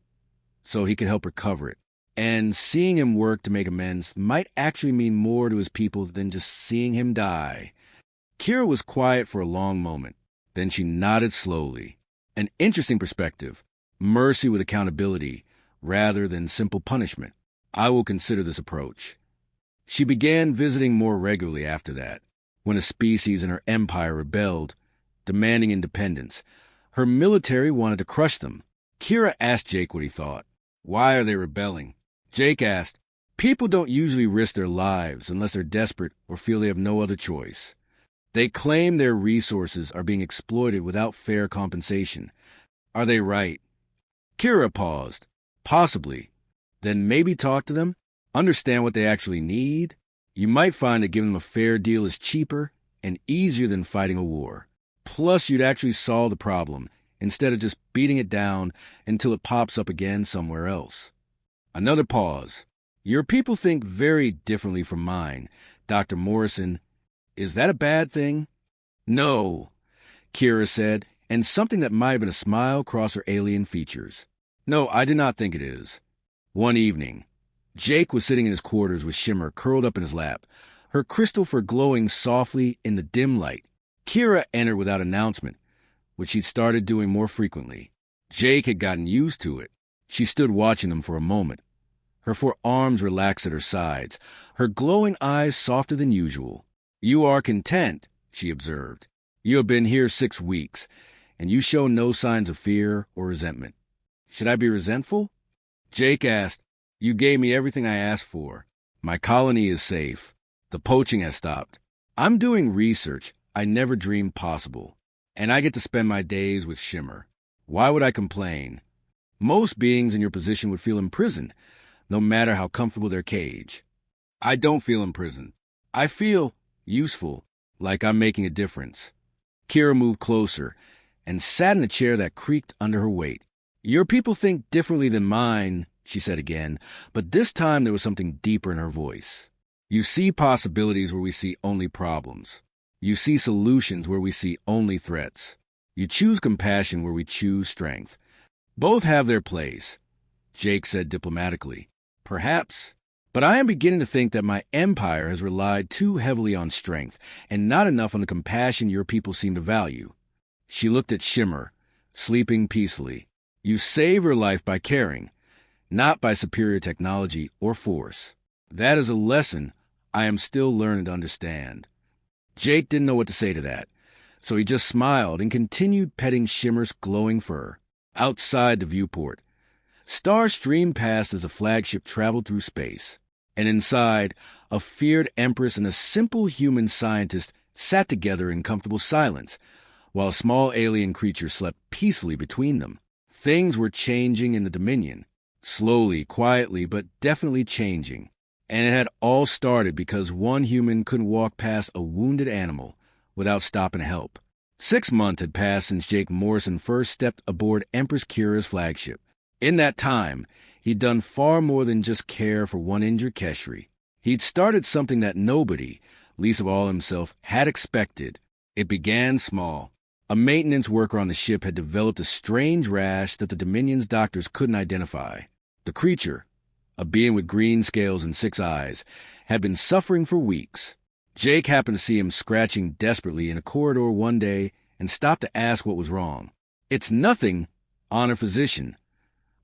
so he can help recover it. And seeing him work to make amends might actually mean more to his people than just seeing him die. Kira was quiet for a long moment. Then she nodded slowly. An interesting perspective. Mercy with accountability, rather than simple punishment. I will consider this approach. She began visiting more regularly after that. When a species in her empire rebelled, demanding independence, her military wanted to crush them. Kira asked Jake what he thought. Why are they rebelling? Jake asked, people don't usually risk their lives unless they're desperate or feel they have no other choice. They claim their resources are being exploited without fair compensation. Are they right? Kira paused. Possibly. Then maybe talk to them, understand what they actually need. You might find that giving them a fair deal is cheaper and easier than fighting a war. Plus, you'd actually solve the problem instead of just beating it down until it pops up again somewhere else. Another pause. Your people think very differently from mine, Dr. Morrison. Is that a bad thing? No, Kira said, and something that might have been a smile crossed her alien features. No, I do not think it is. One evening, Jake was sitting in his quarters with Shimmer curled up in his lap, her crystal fur glowing softly in the dim light. Kira entered without announcement, which she'd started doing more frequently. Jake had gotten used to it. She stood watching them for a moment. Her 4 arms relaxed at her sides, her glowing eyes softer than usual. You are content, she observed. You have been here 6 weeks, and you show no signs of fear or resentment. Should I be resentful? Jake asked. You gave me everything I asked for. My colony is safe. The poaching has stopped. I'm doing research I never dreamed possible, and I get to spend my days with Shimmer. Why would I complain? Most beings in your position would feel imprisoned, no matter how comfortable their cage. I don't feel imprisoned. I feel useful, like I'm making a difference. Kira moved closer and sat in a chair that creaked under her weight. Your people think differently than mine, she said again, but this time there was something deeper in her voice. You see possibilities where we see only problems. You see solutions where we see only threats. You choose compassion where we choose strength. Both have their place, Jake said diplomatically. Perhaps. But I am beginning to think that my empire has relied too heavily on strength and not enough on the compassion your people seem to value. She looked at Shimmer, sleeping peacefully. You save her life by caring, not by superior technology or force. That is a lesson I am still learning to understand. Jake didn't know what to say to that, so he just smiled and continued petting Shimmer's glowing fur. Outside the viewport, stars streamed past as a flagship traveled through space, and inside, a feared Empress and a simple human scientist sat together in comfortable silence, while a small alien creature slept peacefully between them. Things were changing in the Dominion, slowly, quietly, but definitely changing. And it had all started because one human couldn't walk past a wounded animal without stopping to help. 6 months had passed since Jake Morrison first stepped aboard Empress Kira's flagship. In that time, he'd done far more than just care for one injured Keshri. He'd started something that nobody, least of all himself, had expected. It began small. A maintenance worker on the ship had developed a strange rash that the Dominion's doctors couldn't identify. The creature, a being with green scales and 6 eyes, had been suffering for weeks. Jake happened to see him scratching desperately in a corridor one day and stopped to ask what was wrong. It's nothing, Honor Physician,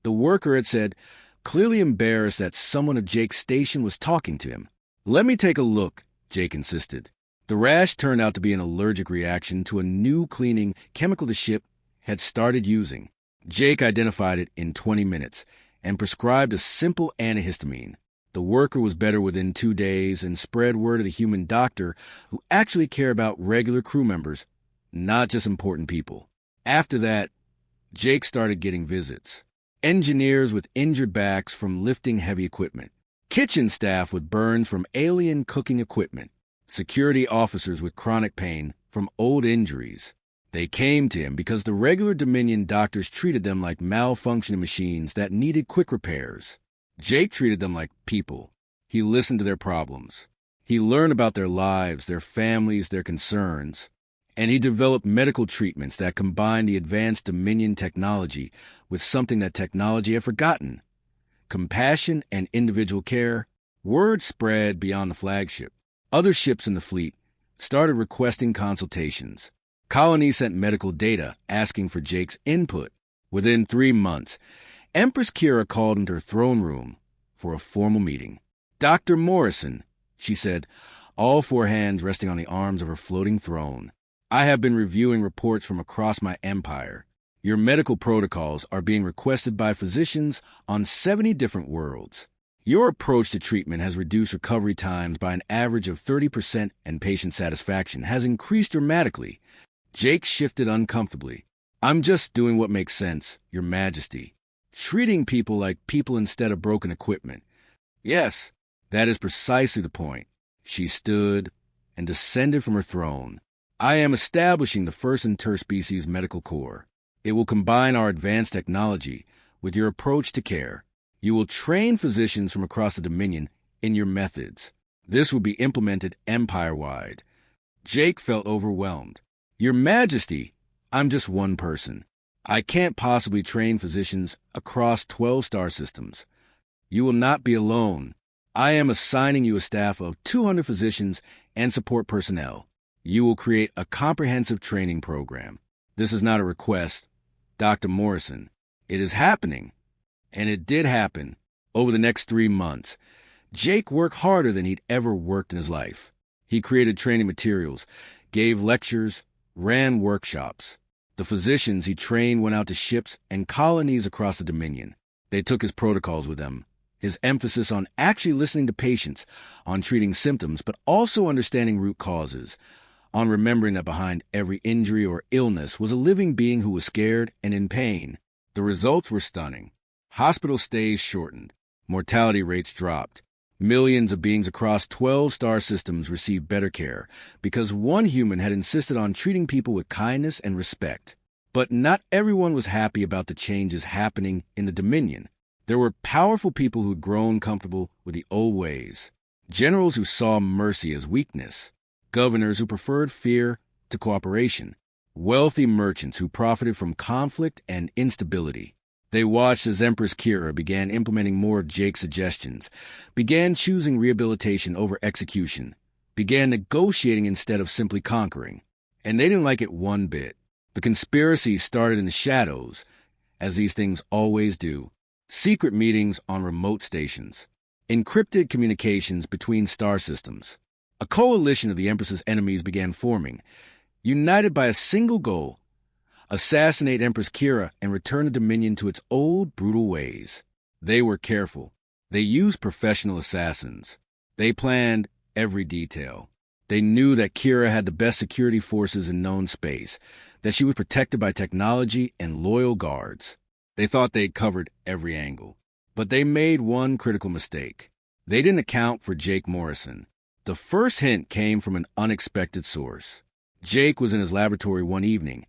the worker had said, clearly embarrassed that someone of Jake's station was talking to him. Let me take a look, Jake insisted. The rash turned out to be an allergic reaction to a new cleaning chemical the ship had started using. Jake identified it in 20 minutes and prescribed a simple antihistamine. The worker was better within 2 days and spread word of the human doctor who actually cared about regular crew members, not just important people. After that, Jake started getting visits. Engineers with injured backs from lifting heavy equipment. Kitchen staff with burns from alien cooking equipment. Security officers with chronic pain from old injuries. They came to him because the regular Dominion doctors treated them like malfunctioning machines that needed quick repairs. Jake treated them like people. He listened to their problems. He learned about their lives, their families, their concerns. And he developed medical treatments that combined the advanced Dominion technology with something that technology had forgotten. Compassion and individual care. Word spread beyond the flagship. Other ships in the fleet started requesting consultations. Colonies sent medical data asking for Jake's input. Within 3 months, Empress Kira called into her throne room for a formal meeting. Dr. Morrison, she said, all 4 hands resting on the arms of her floating throne. I have been reviewing reports from across my empire. Your medical protocols are being requested by physicians on 70 different worlds. Your approach to treatment has reduced recovery times by an average of 30%, and patient satisfaction has increased dramatically. Jake shifted uncomfortably. I'm just doing what makes sense, Your Majesty. Treating people like people instead of broken equipment. Yes, that is precisely the point. She stood and descended from her throne. I am establishing the first interspecies medical corps. It will combine our advanced technology with your approach to care. You will train physicians from across the Dominion in your methods. This will be implemented empire-wide. Jake felt overwhelmed. Your Majesty, I'm just one person. I can't possibly train physicians across 12 star systems. You will not be alone. I am assigning you a staff of 200 physicians and support personnel. You will create a comprehensive training program. This is not a request, Dr. Morrison. It is happening. And it did happen. Over the next 3 months, Jake worked harder than he'd ever worked in his life. He created training materials, gave lectures, ran workshops. The physicians he trained went out to ships and colonies across the Dominion. They took his protocols with them. His emphasis on actually listening to patients, on treating symptoms, but also understanding root causes, on remembering that behind every injury or illness was a living being who was scared and in pain. The results were stunning. Hospital stays shortened. Mortality rates dropped. Millions of beings across 12 star systems received better care because one human had insisted on treating people with kindness and respect. But not everyone was happy about the changes happening in the Dominion. There were powerful people who'd grown comfortable with the old ways, generals who saw mercy as weakness, governors who preferred fear to cooperation, wealthy merchants who profited from conflict and instability. They watched as Empress Kira began implementing more of Jake's suggestions, began choosing rehabilitation over execution, began negotiating instead of simply conquering. And they didn't like it one bit. The conspiracy started in the shadows, as these things always do. Secret meetings on remote stations, encrypted communications between star systems. A coalition of the Empress's enemies began forming, united by a single goal: assassinate Empress Kira and return the Dominion to its old, brutal ways. They were careful. They used professional assassins. They planned every detail. They knew that Kira had the best security forces in known space, that she was protected by technology and loyal guards. They thought they'd covered every angle. But they made one critical mistake. They didn't account for Jake Morrison. The first hint came from an unexpected source. Jake was in his laboratory one evening,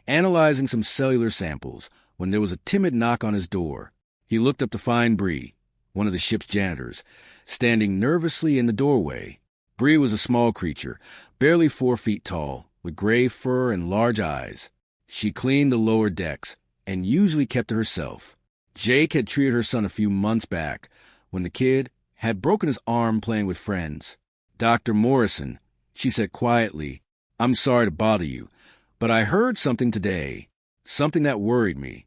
analyzing some cellular samples, when there was a timid knock on his door. He looked up to find Bree, one of the ship's janitors, standing nervously in the doorway. Bree was a small creature, barely 4 feet tall, with gray fur and large eyes. She cleaned the lower decks, and usually kept to herself. Jake had treated her son a few months back, when the kid had broken his arm playing with friends. Dr. Morrison, she said quietly, I'm sorry to bother you, but I heard something today, something that worried me.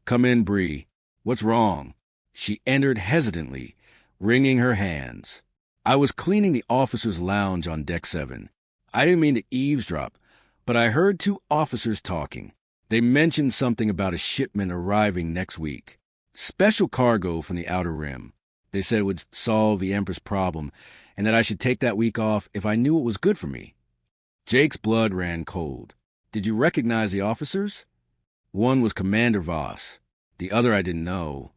Come in, Bree. What's wrong? She entered hesitantly, wringing her hands. I was cleaning the officers' lounge on Deck 7. I didn't mean to eavesdrop, but I heard 2 officers talking. They mentioned something about a shipment arriving next week. Special cargo from the Outer Rim. They said it would solve the Empress problem, and that I should take that week off if I knew it was good for me. Jake's blood ran cold. Did you recognize the officers? One was Commander Voss. The other I didn't know.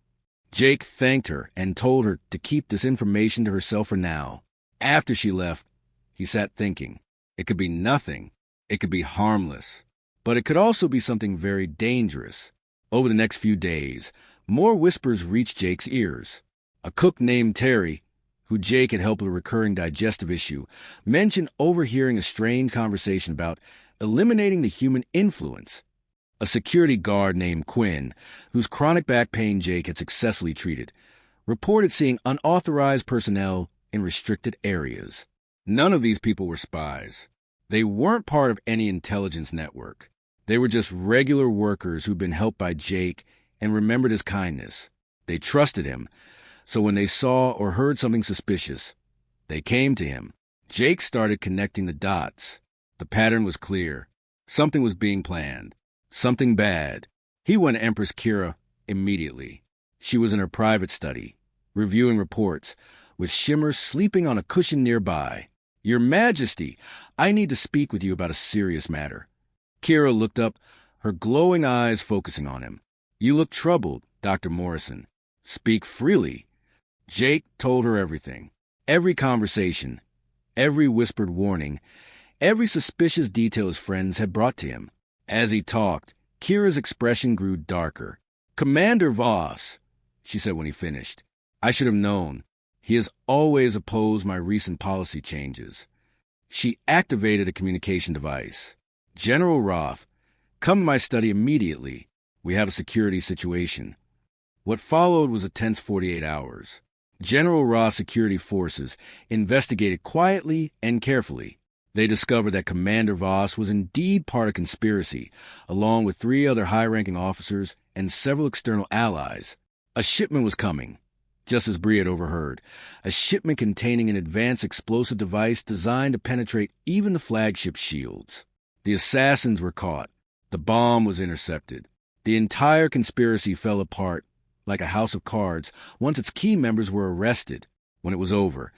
Jake thanked her and told her to keep this information to herself for now. After she left, he sat thinking. It could be nothing. It could be harmless. But it could also be something very dangerous. Over the next few days, more whispers reached Jake's ears. A cook named Terry, who Jake had helped with a recurring digestive issue, mentioned overhearing a strange conversation about eliminating the human influence. A security guard named Quinn, whose chronic back pain Jake had successfully treated, reported seeing unauthorized personnel in restricted areas. None of these people were spies. They weren't part of any intelligence network. They were just regular workers who'd been helped by Jake and remembered his kindness. They trusted him, so when they saw or heard something suspicious, they came to him. Jake started connecting the dots. The pattern was clear. Something was being planned. Something bad. He went to Empress Kira immediately. She was in her private study, reviewing reports, with Shimmer sleeping on a cushion nearby. Your Majesty, I need to speak with you about a serious matter. Kira looked up, her glowing eyes focusing on him. You look troubled, Dr. Morrison. Speak freely. Jake told her everything. Every conversation, every whispered warning, every suspicious detail his friends had brought to him. As he talked, Kira's expression grew darker. "Commander Voss," she said when he finished, "I should have known. He has always opposed my recent policy changes." She activated a communication device. "General Roth, come to my study immediately. We have a security situation." What followed was a tense 48 hours. General Roth's security forces investigated quietly and carefully. They discovered that Commander Voss was indeed part of a conspiracy, along with 3 other high-ranking officers and several external allies. A shipment was coming, just as Bree had overheard. A shipment containing an advanced explosive device designed to penetrate even the flagship's shields. The assassins were caught. The bomb was intercepted. The entire conspiracy fell apart like a house of cards once its key members were arrested. When it was over,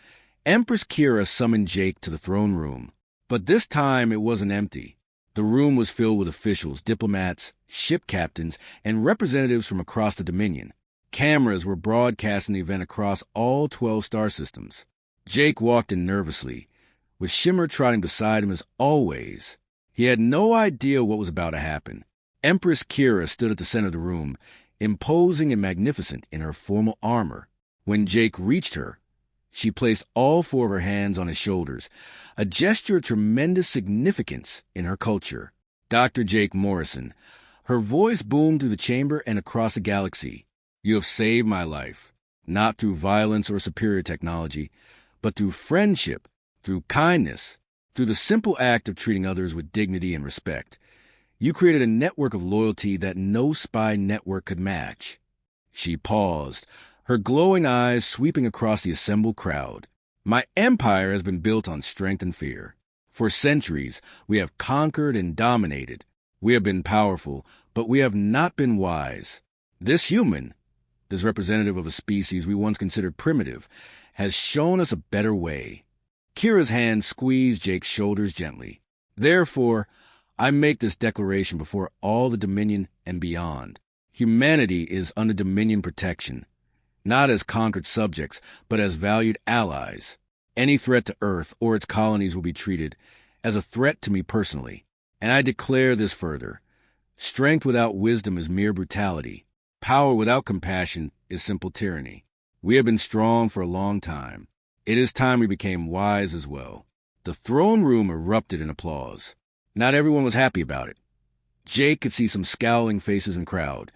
Empress Kira summoned Jake to the throne room. But this time it wasn't empty. The room was filled with officials, diplomats, ship captains, and representatives from across the Dominion. Cameras were broadcasting the event across all 12 star systems. Jake walked in nervously, with Shimmer trotting beside him as always. He had no idea what was about to happen. Empress Kira stood at the center of the room, imposing and magnificent in her formal armor. When Jake reached her, she placed all 4 of her hands on his shoulders, a gesture of tremendous significance in her culture. "Dr. Jake Morrison." Her voice boomed through the chamber and across the galaxy. "You have saved my life, not through violence or superior technology, but through friendship, through kindness, through the simple act of treating others with dignity and respect. You created a network of loyalty that no spy network could match." She paused, her glowing eyes sweeping across the assembled crowd. "My empire has been built on strength and fear. For centuries, we have conquered and dominated. We have been powerful, but we have not been wise. This human, this representative of a species we once considered primitive, has shown us a better way." Kira's hand squeezed Jake's shoulders gently. "Therefore, I make this declaration before all the Dominion and beyond. Humanity is under Dominion protection, not as conquered subjects, but as valued allies. Any threat to Earth or its colonies will be treated as a threat to me personally. And I declare this further. Strength without wisdom is mere brutality. Power without compassion is simple tyranny. We have been strong for a long time. It is time we became wise as well." The throne room erupted in applause. Not everyone was happy about it. Jake could see some scowling faces in the crowd,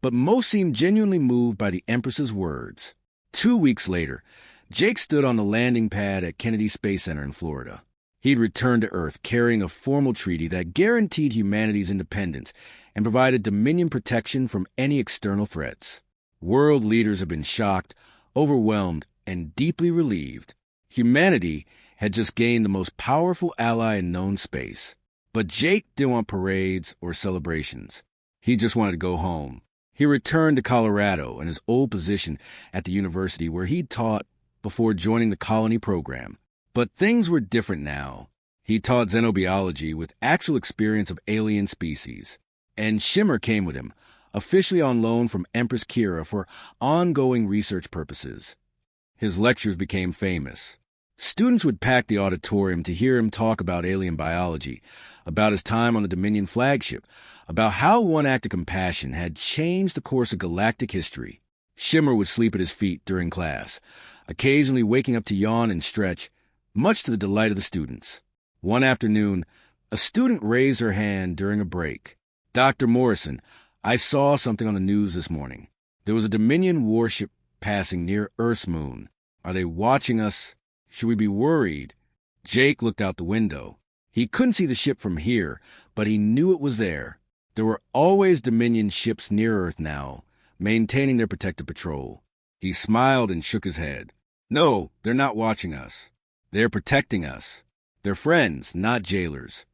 but most seemed genuinely moved by the Empress's words. 2 weeks later, Jake stood on the landing pad at Kennedy Space Center in Florida. He'd returned to Earth carrying a formal treaty that guaranteed humanity's independence and provided Dominion protection from any external threats. World leaders had been shocked, overwhelmed, and deeply relieved. Humanity had just gained the most powerful ally in known space. But Jake didn't want parades or celebrations. He just wanted to go home. He returned to Colorado and his old position at the university where he'd taught before joining the colony program. But things were different now. He taught xenobiology with actual experience of alien species. And Shimmer came with him, officially on loan from Empress Kira for ongoing research purposes. His lectures became famous. Students would pack the auditorium to hear him talk about alien biology, about his time on the Dominion flagship, about how one act of compassion had changed the course of galactic history. Shimmer would sleep at his feet during class, occasionally waking up to yawn and stretch, much to the delight of the students. One afternoon, a student raised her hand during a break. "Dr. Morrison, I saw something on the news this morning. There was a Dominion warship passing near Earth's moon. Are they watching us? Should we be worried?" Jake looked out the window. He couldn't see the ship from here, but he knew it was there. There were always Dominion ships near Earth now, maintaining their protective patrol. He smiled and shook his head. "No, they're not watching us. They're protecting us. They're friends, not jailers."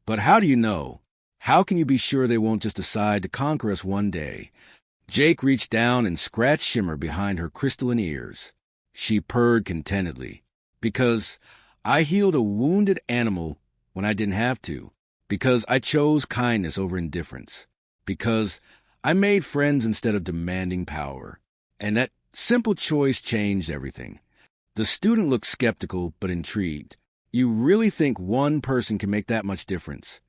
"But how do you know? How can you be sure they won't just decide to conquer us one day?" Jake reached down and scratched Shimmer behind her crystalline ears. She purred contentedly. "Because I healed a wounded animal when I didn't have to. Because I chose kindness over indifference. Because I made friends instead of demanding power. And that simple choice changed everything." The student looked skeptical but intrigued. You really think one person can make that much difference?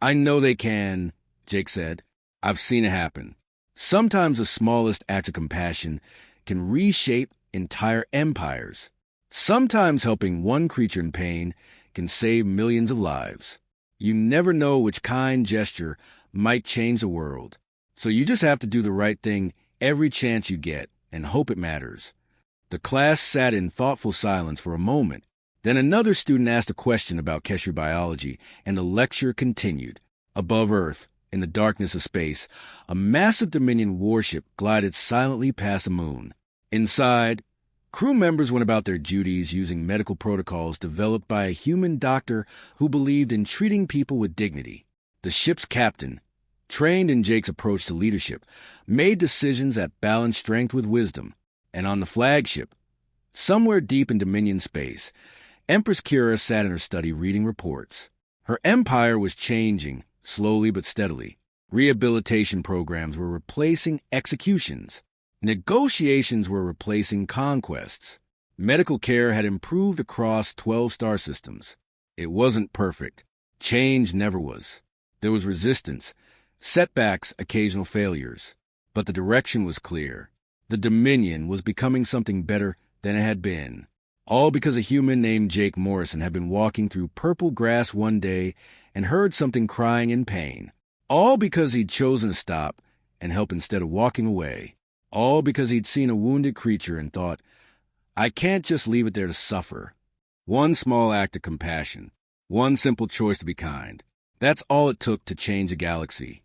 I know they can, Jake said. I've seen it happen. Sometimes the smallest act of compassion can reshape entire empires. Sometimes helping one creature in pain can save millions of lives. You never know which kind gesture might change the world. So you just have to do the right thing every chance you get and hope it matters. The class sat in thoughtful silence for a moment. Then another student asked a question about Kesher biology, and the lecture continued. Above Earth, in the darkness of space, a massive Dominion warship glided silently past the moon. Inside, crew members went about their duties using medical protocols developed by a human doctor who believed in treating people with dignity. The ship's captain, trained in Jake's approach to leadership, made decisions that balanced strength with wisdom. And on the flagship, somewhere deep in Dominion space, Empress Kira sat in her study reading reports. Her empire was changing, slowly but steadily. Rehabilitation programs were replacing executions. Negotiations were replacing conquests. Medical care had improved across 12 star systems. It wasn't perfect. Change never was. There was resistance, setbacks, occasional failures. But the direction was clear. The Dominion was becoming something better than it had been. All because a human named Jake Morrison had been walking through purple grass one day and heard something crying in pain. All because he'd chosen to stop and help instead of walking away. All because he'd seen a wounded creature and thought, I can't just leave it there to suffer. One small act of compassion. One simple choice to be kind. That's all it took to change a galaxy.